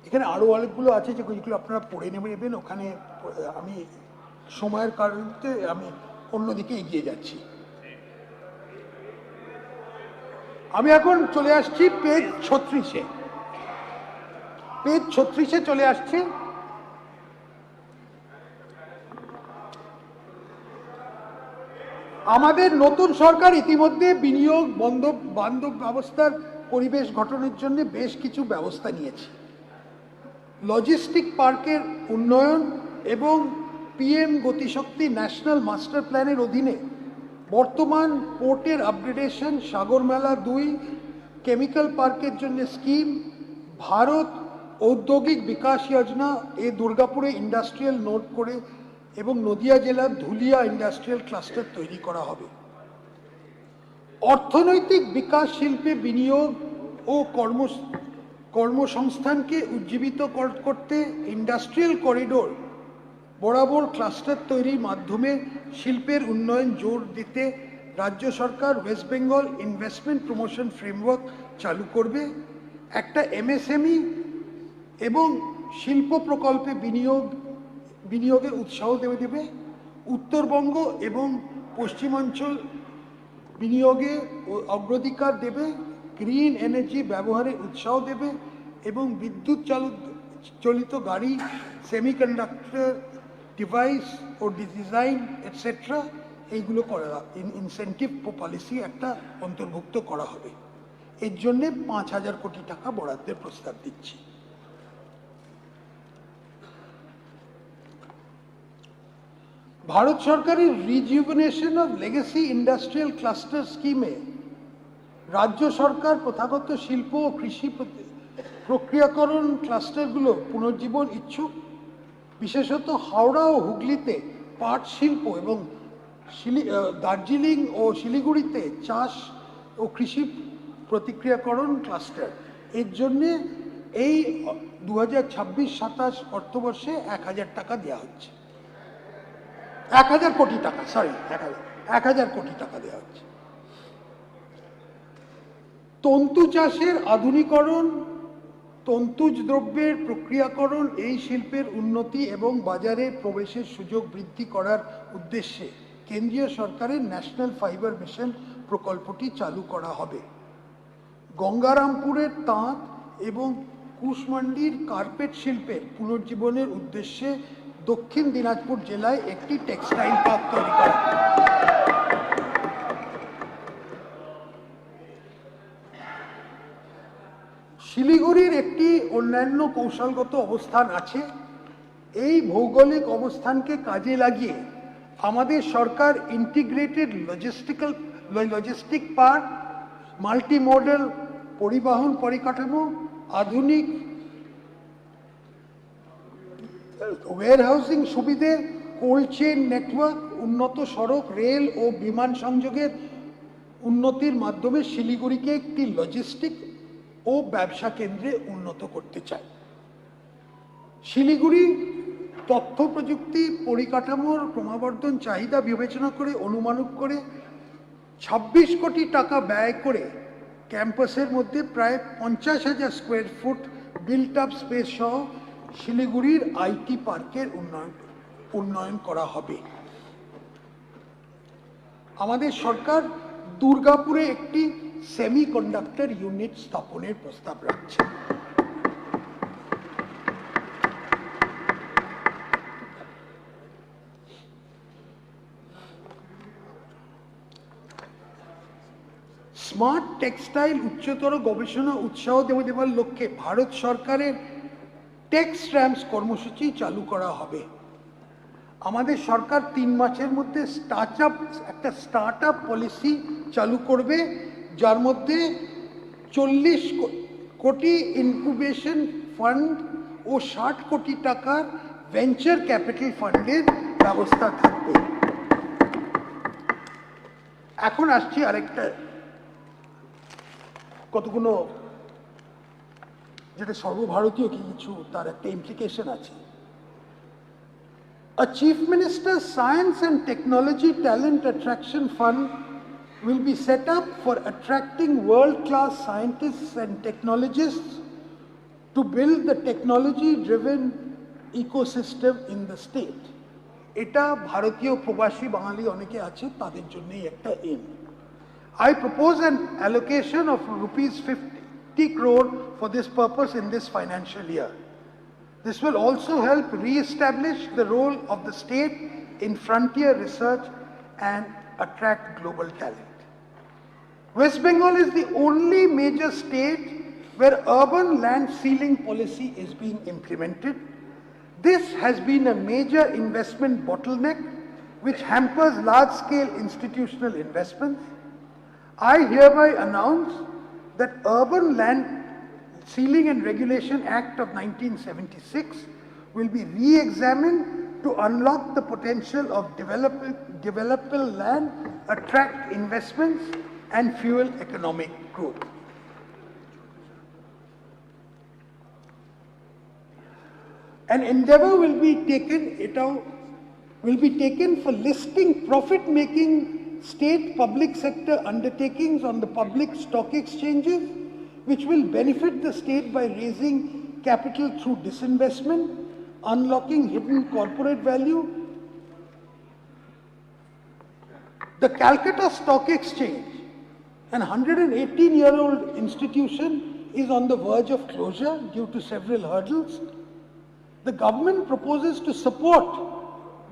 এখানে আরও অনেকগুলো আছে যেগুলো আপনারা পড়ে নেবেন। ওখানে আমি সময়ের কারণে আমি অন্যদিকে এগিয়ে যাচ্ছি। আমি এখন চলে আসছি পেজ 36-এ। পেজ 36-এ চলে আসছি। আমাদের নতুন সরকার ইতিমধ্যে বিনিয়োগ বান্ধব ব্যবস্থার পরিবেশ গঠনের জন্য বেশ কিছু ব্যবস্থা নিয়েছে। লজিস্টিক পার্কের উন্নয়ন এবং PM গতিশক্তি ন্যাশনাল মাস্টার প্ল্যানের অধীনে বর্তমান পোর্টের আপগ্রেডেশন, সাগরমেলা 2 কেমিক্যাল পার্কের জন্য স্কিম, ভারত ঔদ্যোগিক বিকাশ যোজনা এ দুর্গাপুরে ইন্ডাস্ট্রিয়াল নোড করে এবং নদিয়া জেলার ধুলিয়া ইন্ডাস্ট্রিয়াল ক্লাস্টার তৈরি করা হবে। অর্থনৈতিক বিকাশ, শিল্পে বিনিয়োগ ও কর্মসংস্থানকে উজ্জীবিত করতে ইন্ডাস্ট্রিয়াল করিডোর বরাবর ক্লাস্টার তৈরির মাধ্যমে শিল্পের উন্নয়ন জোর দিতে রাজ্য সরকার West Bengal investment promotion framework চালু করবে। একটা MSME এবং শিল্প প্রকল্পে বিনিয়োগে উৎসাহ দেবে। উত্তরবঙ্গ এবং পশ্চিমাঞ্চল বিনিয়োগে অগ্রাধিকার দেবে। গ্রিন এনার্জি ব্যবহারে উৎসাহ দেবে এবং বিদ্যুৎ চালিত গাড়ি, সেমিকন্ডাক্টর ডিভাইস ও ডিজাইন এটসেট্রা এইগুলো করা ইনসেন্টিভ পলিসি একটা অন্তর্ভুক্ত করা হবে। এর জন্যে 5,000 কোটি টাকা বরাদ্দের প্রস্তাব দিচ্ছি। ভারত সরকারের rejuvenation of legacy industrial cluster স্কিমে রাজ্য সরকার প্রথাগত শিল্প ও কৃষি প্রক্রিয়াকরণ ক্লাস্টারগুলো পুনর্জীবন ইচ্ছুক। বিশেষত হাওড়া ও হুগলিতে পাট শিল্প এবং দার্জিলিং ও শিলিগুড়িতে চাষ ও কৃষি প্রতিক্রিয়াকরণ ক্লাস্টার। এর জন্যে এই 2026-27 অর্থবর্ষে 1000 টাকা দেওয়া হচ্ছে। 1000 কোটি টাকা, সরি 1000 কোটি টাকা দেওয়া হচ্ছে। তন্তু চাষের আধুনিকরণ, তন্তুজ দ্রব্যের প্রক্রিয়াকরণ, এই শিল্পের উন্নতি এবং বাজারে প্রবেশের সুযোগ বৃদ্ধি করার উদ্দেশ্যে কেন্দ্রীয় সরকারের ন্যাশনাল ফাইবার মিশন প্রকল্পটি চালু করা হবে। গঙ্গারামপুরের তাঁত এবং কুশমান্ডির কার্পেট শিল্পের পুনর্জীবনের উদ্দেশ্যে দক্ষিণ দিনাজপুর জেলায় একটি টেক্সটাইল পার্ক তৈরি করা। শিলিগুড়ির একটি অন্যান্য কৌশলগত অবস্থান আছে। এই ভৌগোলিক অবস্থানকে কাজে লাগিয়ে আমাদের সরকার ইন্টিগ্রেটেড লজিস্টিক পার্ক, মাল্টিমোডাল পরিবহন পরিকাঠামো, আধুনিক ওয়্যারহাউসিং সুবিধে, কোল্ড চেইন নেটওয়ার্ক, উন্নত সড়ক, রেল ও বিমান সংযোগের উন্নতির মাধ্যমে শিলিগুড়িকে একটি লজিস্টিক ও ব্যবসা কেন্দ্রে উন্নত করতে চায়। শিলিগুড়ি তথ্য প্রযুক্তি পরিকাঠামোর ক্রমবর্ধমান চাহিদা বিবেচনা করে অনুমানিক করে 26 কোটি টাকা ব্যয় করে ক্যাম্পাসের মধ্যে প্রায় 50,000 square foot built up space সহ শিলিগুড়ির আইটি পার্কের উন্নয়ন করা হবে। আমাদের সরকার দুর্গাপুরে একটি সেমিকন্ডাক্টর ইউনিট স্থাপনের প্রস্তাব রাখছে। স্মার্ট টেক্সটাইল উচ্চতর গবেষণা উৎসাহ দেওয়ার লক্ষ্যে ভারত সরকারের টেক্সট্রামস কর্মসূচি চালু করা হবে। আমাদের সরকার 3 মাসের মধ্যে একটা স্টার্ট আপ পলিসি চালু করবে, যার মধ্যে 40 কোটি ইনকিউবেশন ফান্ড ও 60 কোটি টাকার ভেঞ্চার ক্যাপিটাল ফান্ডের ব্যবস্থা থাকবে। এখন আসছি আরেকটা, কতগুলো যেটা সর্বভারতীয় কিছু তার একটা ইমপ্লিকেশন আছে। A Chief Minister's Science and Technology Talent Attraction Fund will be set up for attracting world-class scientists and technologists to build the technology-driven ecosystem in the state. এটা ভারতীয় প্রবাসী বাঙালি অনেকে আছে, তাদের জন্যই একটা M. I propose an allocation of rupees 50 crore for this purpose in this financial year. This will also help re-establish the role of the state in frontier research and attract global talent. West Bengal is the only major state where urban land ceiling policy is being implemented. This has been a major investment bottleneck which hampers large-scale institutional investments. I hereby announce that Urban Land Ceiling and Regulation Act of 1976 will be re-examined to unlock the potential of developable land, attract investments and fuel economic growth. An endeavor will be taken for listing profit-making state public sector undertakings on the public stock exchanges, which will benefit the state by raising capital through disinvestment, unlocking hidden corporate value. The Calcutta Stock Exchange, an 118-year-old institution, is on the verge of closure due to several hurdles. The government proposes to support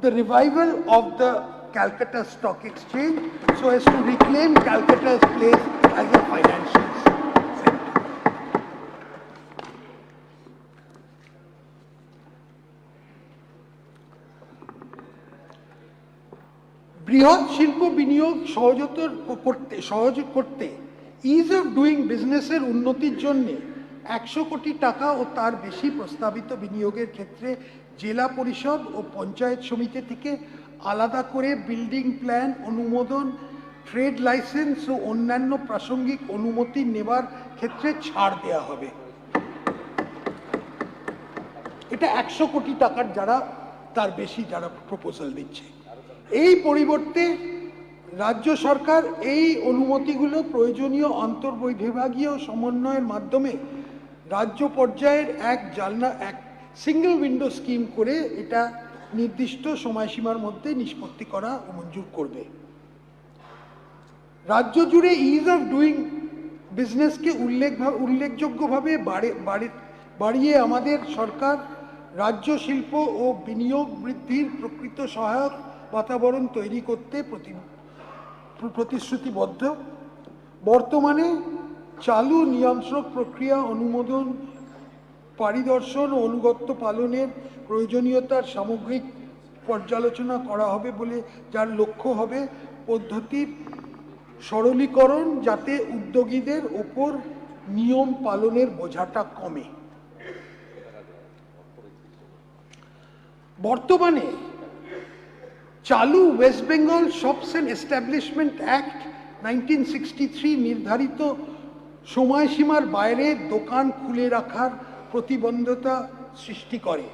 the revival of the Calcutta Stock Exchange so as to reclaim Calcutta's place as a financial center. বৃহৎ শিল্প বিনিয়োগ সহজ করতে is of doing বিজনেসের উন্নতির জন্য 100 কোটি টাকা ও তার বেশি প্রস্তাবিত বিনিয়োগের ক্ষেত্রে জেলা পরিষদ ও পঞ্চায়েত সমিতি থেকে আলাদা করে বিল্ডিং প্ল্যান অনুমোদন, ট্রেড লাইসেন্স ও অন্যান্য প্রাসঙ্গিক অনুমতি নেবার ক্ষেত্রে ছাড় দেওয়া হবে। এটা 100 কোটি টাকার যারা তার বেশি যারা প্রপোজাল দিচ্ছে। এই পরিবর্তে রাজ্য সরকার এই অনুমতিগুলো প্রয়োজনীয় আন্তঃবিভাগীয় সমন্বয়ের মাধ্যমে রাজ্য পর্যায়ের এক সিঙ্গেল উইন্ডো স্কিম করে এটা নির্দিষ্ট সময়সীমার মধ্যে নিষ্পত্তি করা ও মঞ্জুর করবে। রাজ্য জুড়ে ইজ অফ ডুইং বিজনেসকে উল্লেখযোগ্যভাবে বাড়িয়ে আমাদের সরকার রাজ্য শিল্প ও বিনিয়োগ বৃদ্ধির প্রকৃত সহায়ক বাতাবরণ তৈরি করতে প্রতিশ্রুতিবদ্ধ। বর্তমানে চালু নিয়ন্ত্রক প্রক্রিয়া অনুমোদন, পরিদর্শন ও অনুগত্য পালনের প্রয়োজনীয়তার সামগ্রিক পর্যালোচনা করা হবে বলে যার লক্ষ্য হবে পদ্ধতির সরলীকরণ, যাতে উদ্যোগীদের ওপর নিয়ম পালনের বোঝাটা কমে। বর্তমানে চালু West Bengal shops and establishment act 1963 নির্ধারিত সময়সীমার বাইরে দোকান খুলে রাখার প্রতিবন্ধকতা সৃষ্টি করে।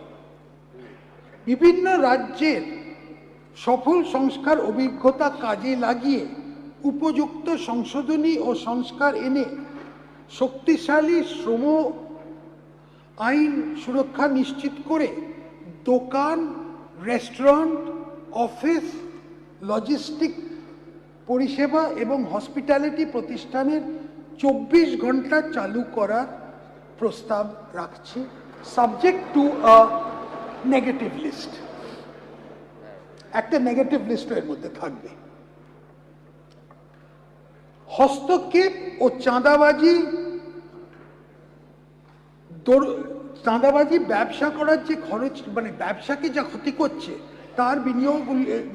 বিভিন্ন রাজ্যের সফল সংস্কার অভিজ্ঞতা কাজে লাগিয়ে উপযুক্ত সংশোধনী ও সংস্কার এনে শক্তিশালী শ্রম আইন সুরক্ষা নিশ্চিত করে দোকান, রেস্টুরেন্ট, অফিস, লজিস্টিক পরিষেবা এবং হসপিটালিটি প্রতিষ্ঠানের 24 ঘন্টা চালু করার প্রস্তাব রাখছি, subject to a negative list. একটা নেগেটিভ লিস্ট এর মধ্যে থাকবে। হস্তক্ষেপ ও চাঁদাবাজি ব্যবসা করার যে খরচ, মানে ব্যবসাকে যা ক্ষতি করছে তার বিনিয়োগ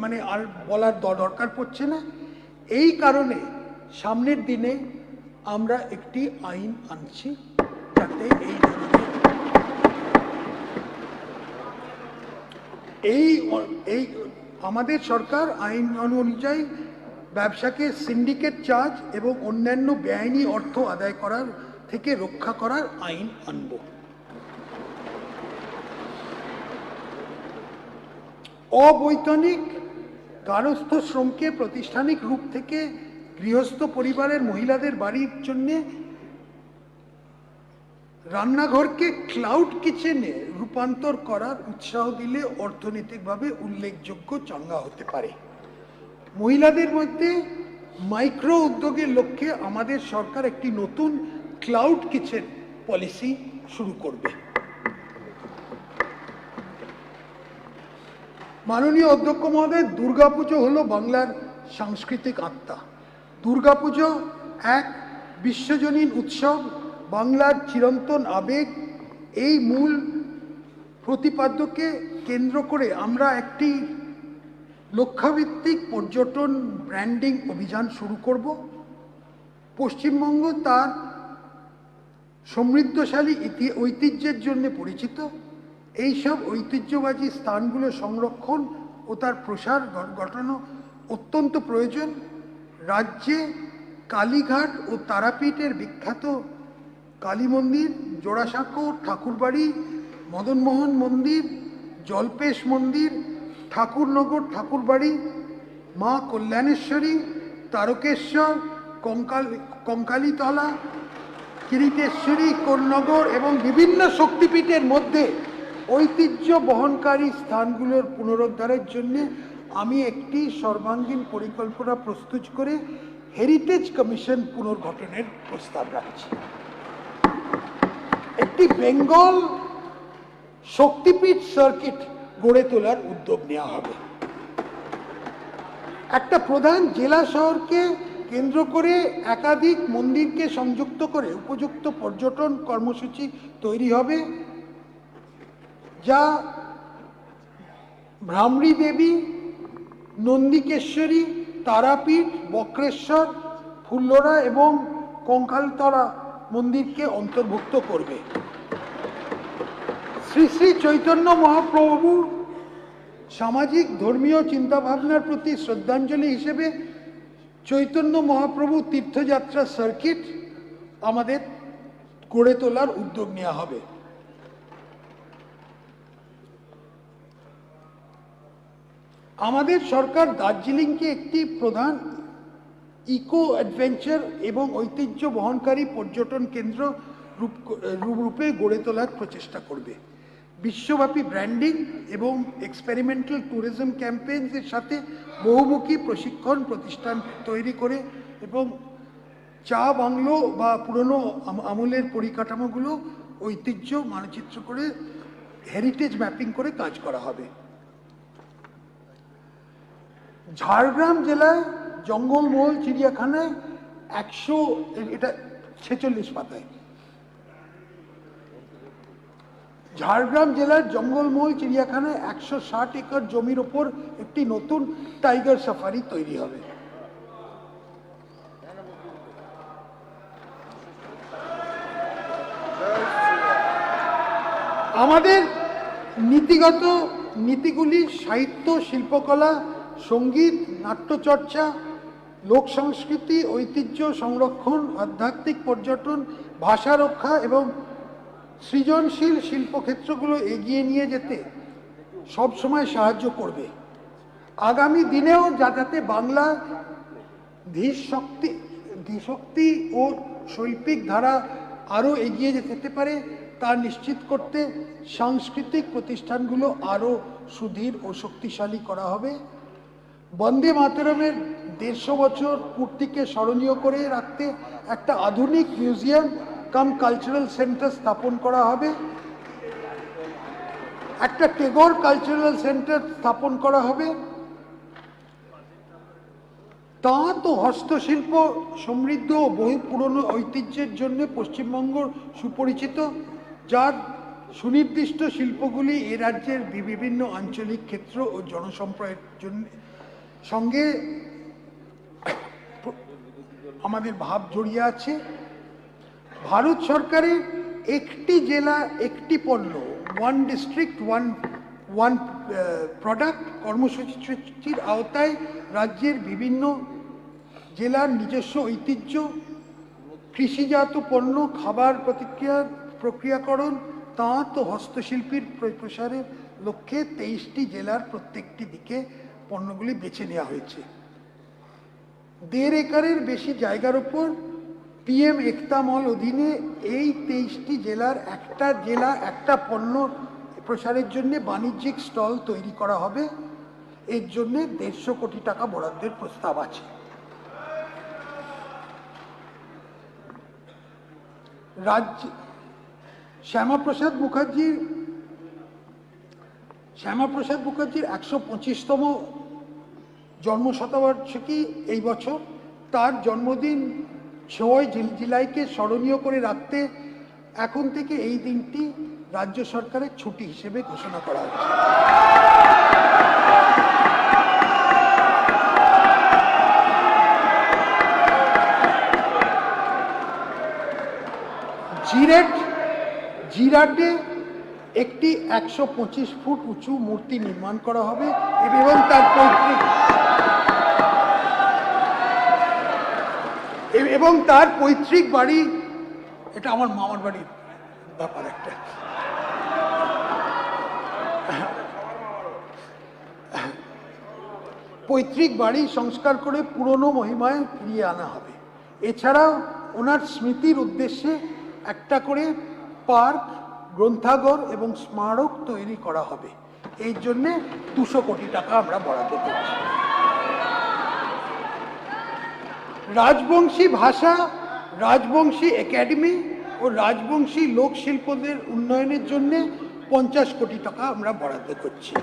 মানে আর বলার দরকার পড়ছে না। এই কারণে সামনের দিনে আমরা একটি আইন আনছি যাতে এই আমাদের সরকার আইন অনুযায়ী ব্যবসাকে সিন্ডিকেট চার্জ এবং অন্যান্য বেআইনি অর্থ আদায় করার থেকে রক্ষা করার আইন আনব। অবৈতনিক গার্হস্থ্য শ্রমকে প্রাতিষ্ঠানিক রূপ থেকে গৃহস্থ পরিবারের মহিলাদের বাড়ির জন্য রান্নাঘরকে ক্লাউড কিচেনে রূপান্তর করার উৎসাহ দিলে অর্থনৈতিকভাবে উল্লেখযোগ্য চাঙ্গা হতে পারে। মহিলাদের মধ্যে মাইক্রো উদ্যোগের লক্ষ্যে আমাদের সরকার একটি নতুন ক্লাউড কিচেন পলিসি শুরু করবে। মাননীয় অধ্যক্ষ মহোদয়, দুর্গাপুজো হলো বাংলার সাংস্কৃতিক আত্মা। দুর্গাপুজো এক বিশ্বজনীন উৎসব, বাংলার চিরন্তন আবেগ। এই মূল প্রতিপাদ্যকে কেন্দ্র করে আমরা একটি লক্ষ্যভিত্তিক পর্যটন ব্র্যান্ডিং অভিযান শুরু করব। পশ্চিমবঙ্গ তার সমৃদ্ধশালী ঐতিহ্যের জন্য পরিচিত। এইসব ঐতিহ্যবাহী স্থানগুলো সংরক্ষণ ও তার প্রসার ঘটানো অত্যন্ত প্রয়োজন। রাজ্যে কালীঘাট ও তারাপীঠের বিখ্যাত কালী মন্দির, জোড়াসাঁকো ঠাকুরবাড়ি, মদনমোহন মন্দির, জল্পেশ মন্দির, ঠাকুরনগর ঠাকুরবাড়ি, মা কল্যাণেশ্বরী, তারকেশ্বর, কঙ্কালীতলা, কিরিটেশ্বরী, কোন্নগর এবং বিভিন্ন শক্তিপীঠের মধ্যে ঐতিহ্য বহনকারী স্থানগুলোর পুনরুদ্ধারের জন্য আমি একটি সর্বাঙ্গীন পরিকল্পনা প্রস্তুত করে হেরিটেজ কমিশন পুনর্গঠনের প্রস্তাব রাখছি। একটি বেঙ্গল শক্তিপীঠ সার্কিট গড়ে তোলার উদ্যোগ নেওয়া হবে। একটা প্রধান জেলা শহরকে কেন্দ্র করে একাধিক মন্দিরকে সংযুক্ত করে উপযুক্ত পর্যটন কর্মসূচি তৈরি হবে, যা ভ্রামরী দেবী, নন্দিকেশ্বরী, তারাপীঠ, বক্রেশ্বর, ফুল্লরা এবং কঙ্কালতলা মন্দিরকে অন্তর্ভুক্ত করবে। শ্রী শ্রী চৈতন্য মহাপ্রভু সামাজিক ধর্মীয় চিন্তাভাবনার প্রতি শ্রদ্ধাঞ্জলি হিসেবে চৈতন্য মহাপ্রভু তীর্থযাত্রা সার্কিট আমাদের গড়ে তোলার উদ্যোগ নেওয়া হবে। আমাদের সরকার দার্জিলিংকে একটি প্রধান ইকো অ্যাডভেঞ্চার এবং ঐতিহ্য বহনকারী পর্যটন কেন্দ্র রূপে গড়ে তোলার প্রচেষ্টা করবে। বিশ্বব্যাপী ব্র্যান্ডিং এবং এক্সপেরিমেন্টাল ট্যুরিজম ক্যাম্পেইনের সাথে বহুমুখী প্রশিক্ষণ প্রতিষ্ঠান তৈরি করে এবং চা বাংলো বা পুরনো আমলের পরিকাঠামোগুলো ঐতিহ্য মানচিত্র করে হেরিটেজ ম্যাপিং করে কাজ করা হবে। ঝাড়গ্রাম জেলায় জঙ্গলমহল চিড়িয়াখানায় 46 পাতায় ঝাড়গ্রাম জেলার জঙ্গলমহল চিড়িয়াখানায় 160 একর জমির ওপর একটি নতুন টাইগার সাফারি তৈরি হবে। আমাদের নীতিগুলি সাহিত্য, শিল্পকলা, সঙ্গীত, নাট্যচর্চা, লোক সংস্কৃতি, ঐতিহ্য সংরক্ষণ, আধ্যাত্মিক পর্যটন, ভাষা রক্ষা এবং সৃজনশীল শিল্পক্ষেত্রগুলো এগিয়ে নিয়ে যেতে সবসময় সাহায্য করবে। আগামী দিনেও যাতে বাংলা ধীশক্তি ও শৈল্পিক ধারা আরও এগিয়ে যেতে পারে তা নিশ্চিত করতে সাংস্কৃতিক প্রতিষ্ঠানগুলো আরও সুদৃঢ় ও শক্তিশালী করা হবে। বন্দে মাতরমের 150 বছর পূর্তিকে স্মরণীয় করে রাখতে একটা আধুনিক মিউজিয়াম কাম কালচারাল সেন্টার স্থাপন করা হবে। একটা টেগোর কালচারাল সেন্টার স্থাপন করা হবে। তাঁত ও হস্তশিল্প সমৃদ্ধ ও বহু পুরনো ঐতিহ্যের জন্য পশ্চিমবঙ্গ সুপরিচিত, যার সুনির্দিষ্ট শিল্পগুলি এ রাজ্যের বিভিন্ন আঞ্চলিক ক্ষেত্র ও জনসম্প্রদায়ের সঙ্গে আমাদের ভাব জড়িয়ে আছে। ভারত সরকারের একটি জেলা একটি পণ্য, ওয়ান ডিস্ট্রিক্ট ওয়ান প্রোডাক্ট কর্মসূচির আওতায় রাজ্যের বিভিন্ন জেলার নিজস্ব ঐতিহ্য, কৃষিজাত পণ্য, খাবার প্রক্রিয়াকরণ, তাঁত ও হস্তশিল্পীর প্রসারের লক্ষ্যে 23টি জেলার প্রত্যেকটি দিকে পণ্যগুলি বেছে নেওয়া হয়েছে। 1.5 একরের বেশি জায়গার উপর PM একতা মল অধীনে এই 23টি জেলার একটা পণ্য প্রসারের জন্য বাণিজ্যিক স্টল তৈরি করা হবে। এর জন্য 150 কোটি টাকা বরাদ্দের প্রস্তাব আছে। শ্যামাপ্রসাদ মুখার্জির 125তম জন্মশতবার্ষিকী এই বছর। তার জন্মদিন 6 জুলাইকে স্মরণীয় করে রাখতে এখন থেকে এই দিনটি রাজ্য সরকারের ছুটি হিসেবে ঘোষণা করা হয়েছে। জিরাটে একটি 125 ফুট উঁচু মূর্তি নির্মাণ করা হবে এবং তার পৈতৃক বাড়ি, এটা আমার মামার বাড়ির ব্যাপার, একটা পৈতৃক বাড়ি সংস্কার করে পুরনো মহিমায় ফিরিয়ে আনা হবে। এছাড়াও ওনার স্মৃতির উদ্দেশ্যে একটা করে পার্ক, গ্রন্থাগার এবং স্মারক তৈরি করা হবে। এই জন্য 200 কোটি টাকা আমরা বরাদ্দ করছি। রাজবংশী ভাষা, রাজবংশী একাডেমি ও রাজবংশী লোকশিল্পদের উন্নয়নের জন্য 50 কোটি টাকা আমরা বরাদ্দ করছি।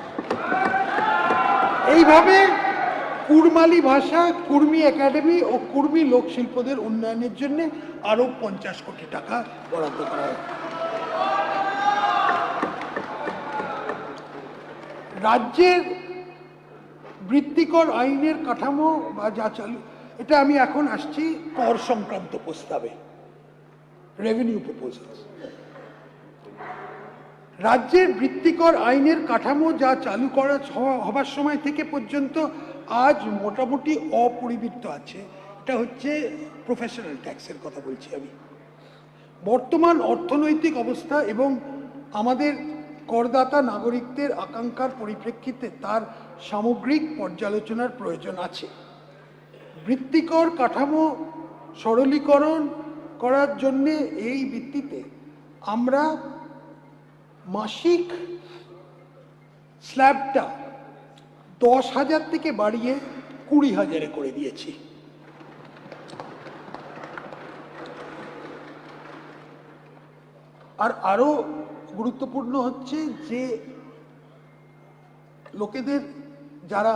এইভাবে কুড়মালি ভাষা, কুর্মী একাডেমি ও কুর্মী লোকশিল্পদের উন্নয়নের জন্য আরও 50 কোটি টাকা বরাদ্দ করা হবে। রাজ্যের বৃত্তিকর আইনের কাঠামো বা যা চালু, এটা আমি এখন আসছি কর সংক্রান্ত প্রস্তাবে, রেভিনিউ প্রপোজালস। রাজ্যের বৃত্তিকর আইনের কাঠামো যা চালু করা হবার সময় থেকে পর্যন্ত আজ মোটামুটি অপরিবর্তিত আছে। এটা হচ্ছে প্রফেশনাল ট্যাক্সের কথা বলছি আমি। বর্তমান অর্থনৈতিক অবস্থা এবং আমাদের করদাতা নাগরিকদের আকাঙ্ক্ষার পরিপ্রেক্ষিতে তার সামগ্রিক পর্যালোচনার প্রয়োজন আছে। বৃত্তিকর কাঠামো সরলীকরণ করার জন্যে এই ভিত্তিতে আমরা মাসিক স্ল্যাবটা 10,000 থেকে বাড়িয়ে 20,000 করে দিয়েছি। আর আরো গুরুত্বপূর্ণ হচ্ছে যে লোকেদের যারা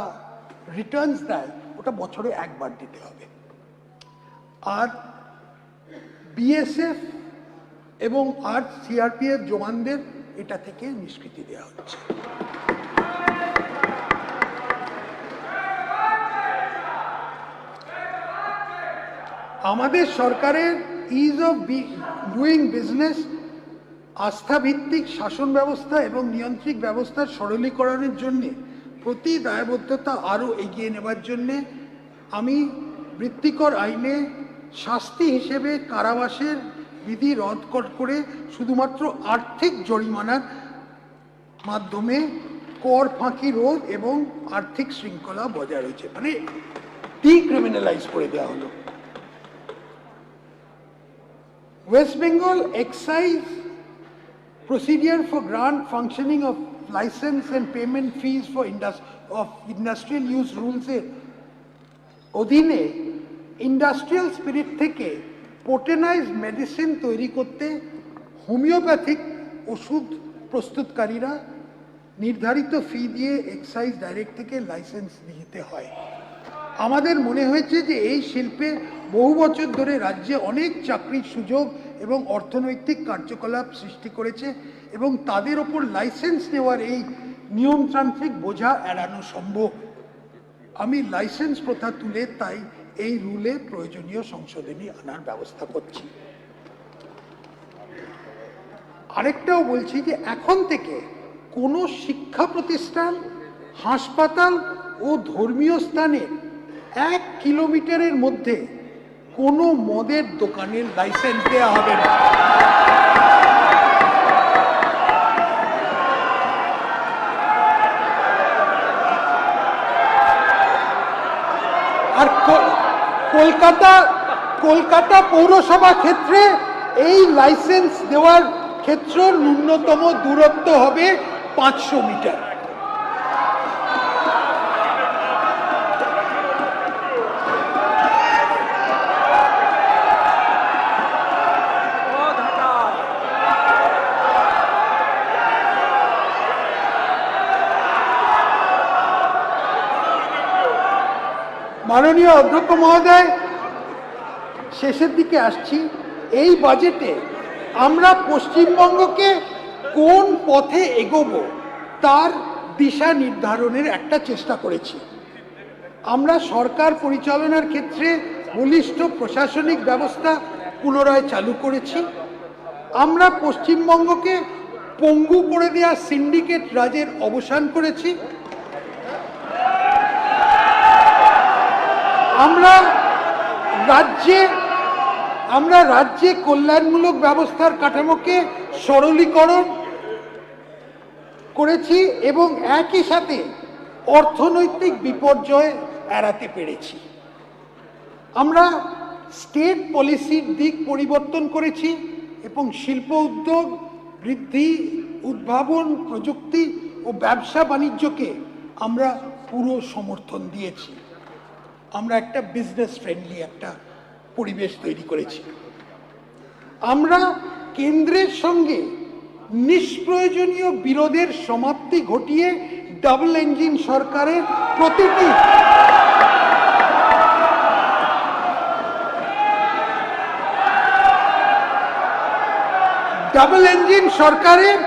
রিটার্নস দেয় ওটা বছরে একবার দিতে হবে। আর বিএসএফ এবং আর সিআরপিএফ জওয়ানদের এটা থেকে নিষ্কৃতি দেওয়া হচ্ছে। আমাদের সরকারের ইজ অফ ডুইং বিজনেস আস্থাভিত্তিক শাসন ব্যবস্থা এবং নিয়ন্ত্রক ব্যবস্থার সরলীকরণের জন্য প্রতি দায়বদ্ধতা আরও এগিয়ে নেবার জন্যে আমি বৃত্তিকর আইনে শাস্তি হিসেবে কারাবাসের বিধি রদ করে শুধুমাত্র আর্থিক জরিমানার মাধ্যমে কর ফাঁকি রোধ এবং আর্থিক শৃঙ্খলা বজায় রয়েছে, মানে ডিক্রিমিনালাইজ করে দেওয়া হলো। West Bengal excise procedure for grant functioning of license and payment fees for industrial use rules অধীনে ইন্ডাস্ট্রিয়াল স্পিরিট থেকে পোটেনাইজ মেডিসিন তৈরি করতে হোমিওপ্যাথিক ওষুধ প্রস্তুতকারীরা নির্ধারিত ফি দিয়ে এক্সাইজ ডাইরেক্ট থেকে লাইসেন্স নিতে হয়। আমাদের মনে হয়েছে যে এই শিল্পে বহু বছর ধরে রাজ্যে অনেক চাকরির সুযোগ এবং অর্থনৈতিক কার্যকলাপ সৃষ্টি করেছে এবং তাদের ওপর লাইসেন্স নেওয়ার এই নিয়মতান্ত্রিক বোঝা এড়ানো সম্ভব। আমি লাইসেন্স প্রথা তুলে তাই এই রুলে প্রয়োজনীয় সংশোধনী আনার ব্যবস্থা করছি। আরেকটাও বলছি যে এখন থেকে কোনো শিক্ষা প্রতিষ্ঠান, হাসপাতাল ও ধর্মীয় স্থানে 1 কিলোমিটারের মধ্যে কোনো মদের দোকানের লাইসেন্স দেওয়া হবে না। আর কলকাতা পৌরসভা ক্ষেত্রে এই লাইসেন্স দেওয়ার ক্ষেত্র ন্যূনতম দূরত্ব হবে 500 মিটার। মাননীয় অধ্যক্ষ মহোদয়, শেষের দিকে আসছি। এই বাজেটে আমরা পশ্চিমবঙ্গকে কোন পথে এগোবো তার দিশা নির্ধারণের একটা চেষ্টা করেছি। আমরা সরকার পরিচালনার ক্ষেত্রে বলিষ্ঠ প্রশাসনিক ব্যবস্থা পুনরায় চালু করেছি। আমরা পশ্চিমবঙ্গকে পঙ্গু করে দেওয়া সিন্ডিকেট রাজের অবসান করেছি। আমরা রাজ্যে কল্যাণমূলক ব্যবস্থার কাঠামোকে সরলীকরণ করেছি এবং একই সাথে অর্থনৈতিক বিপর্যয় এড়াতে পেরেছি। আমরা স্টেট পলিসির দিক পরিবর্তন করেছি এবং শিল্প উদ্যোগ বৃদ্ধি, উদ্ভাবন, প্রযুক্তি ও ব্যবসা বাণিজ্যকে আমরা পুরো সমর্থন দিয়েছি। আমরা একটা বিজনেস ফ্রেন্ডলি একটা পরিবেশ তৈরি করেছি। আমরা কেন্দ্রের সঙ্গে নিষ্প্রয়োজনীয় বিরোধের সমাপ্তি ঘটিয়ে ডাবল ইঞ্জিন সরকারের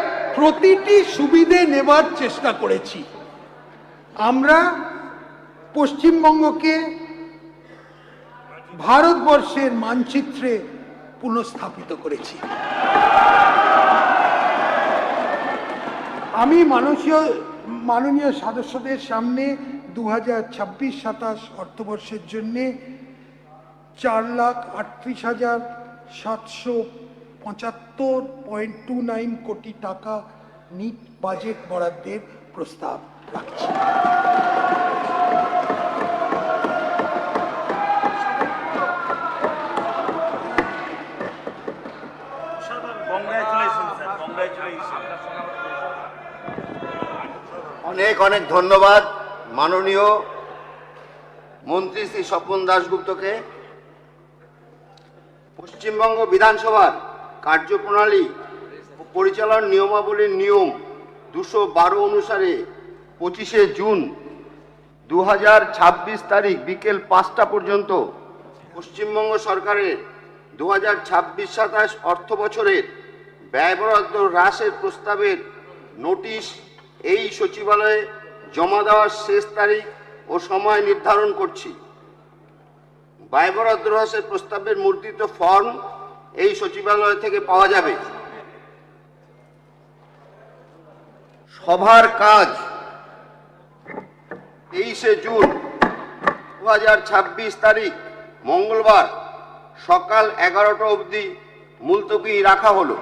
প্রতিটি সুবিধে নেবার চেষ্টা করেছি। আমরা পশ্চিমবঙ্গকে ভারতবর্ষের মানচিত্রে পুনঃস্থাপিত করেছি। আমি মাননীয় সদস্যদের সামনে 2026-27 অর্থবর্ষের জন্য 4,38,775.29 কোটি টাকা নিট বাজেট বরাদ্দের প্রস্তাব রাখছি। অনেক অনেক ধন্যবাদ মাননীয় মন্ত্রী শ্রী স্বপন দাশগুপ্তকে। পশ্চিমবঙ্গ বিধানসভার কার্যপ্রণালী ও পরিচালনার নিয়মাবলীর নিয়ম 212 অনুসারে 25শে জুন 2026 তারিখ বিকেল 5টা পর্যন্ত পশ্চিমবঙ্গ সরকারের 2026-27 অর্থ বছরের ব্যয় বরাদ্দ হ্রাসের প্রস্তাবের নোটিশ এই সচিবালয়ে জমা দেওয়ার শেষ তারিখ ও সময় নির্ধারণ করছি। ব্যয় বরাদ্দ হ্রাসের প্রস্তাবের মুদ্রিত ফর্ম এই সচিবালয় থেকে পাওয়া যাবে। সভার কাজ 23শে জুন 2026 তারিখ মঙ্গলবার সকাল 11টা অবধি মুলতবি রাখা হলো।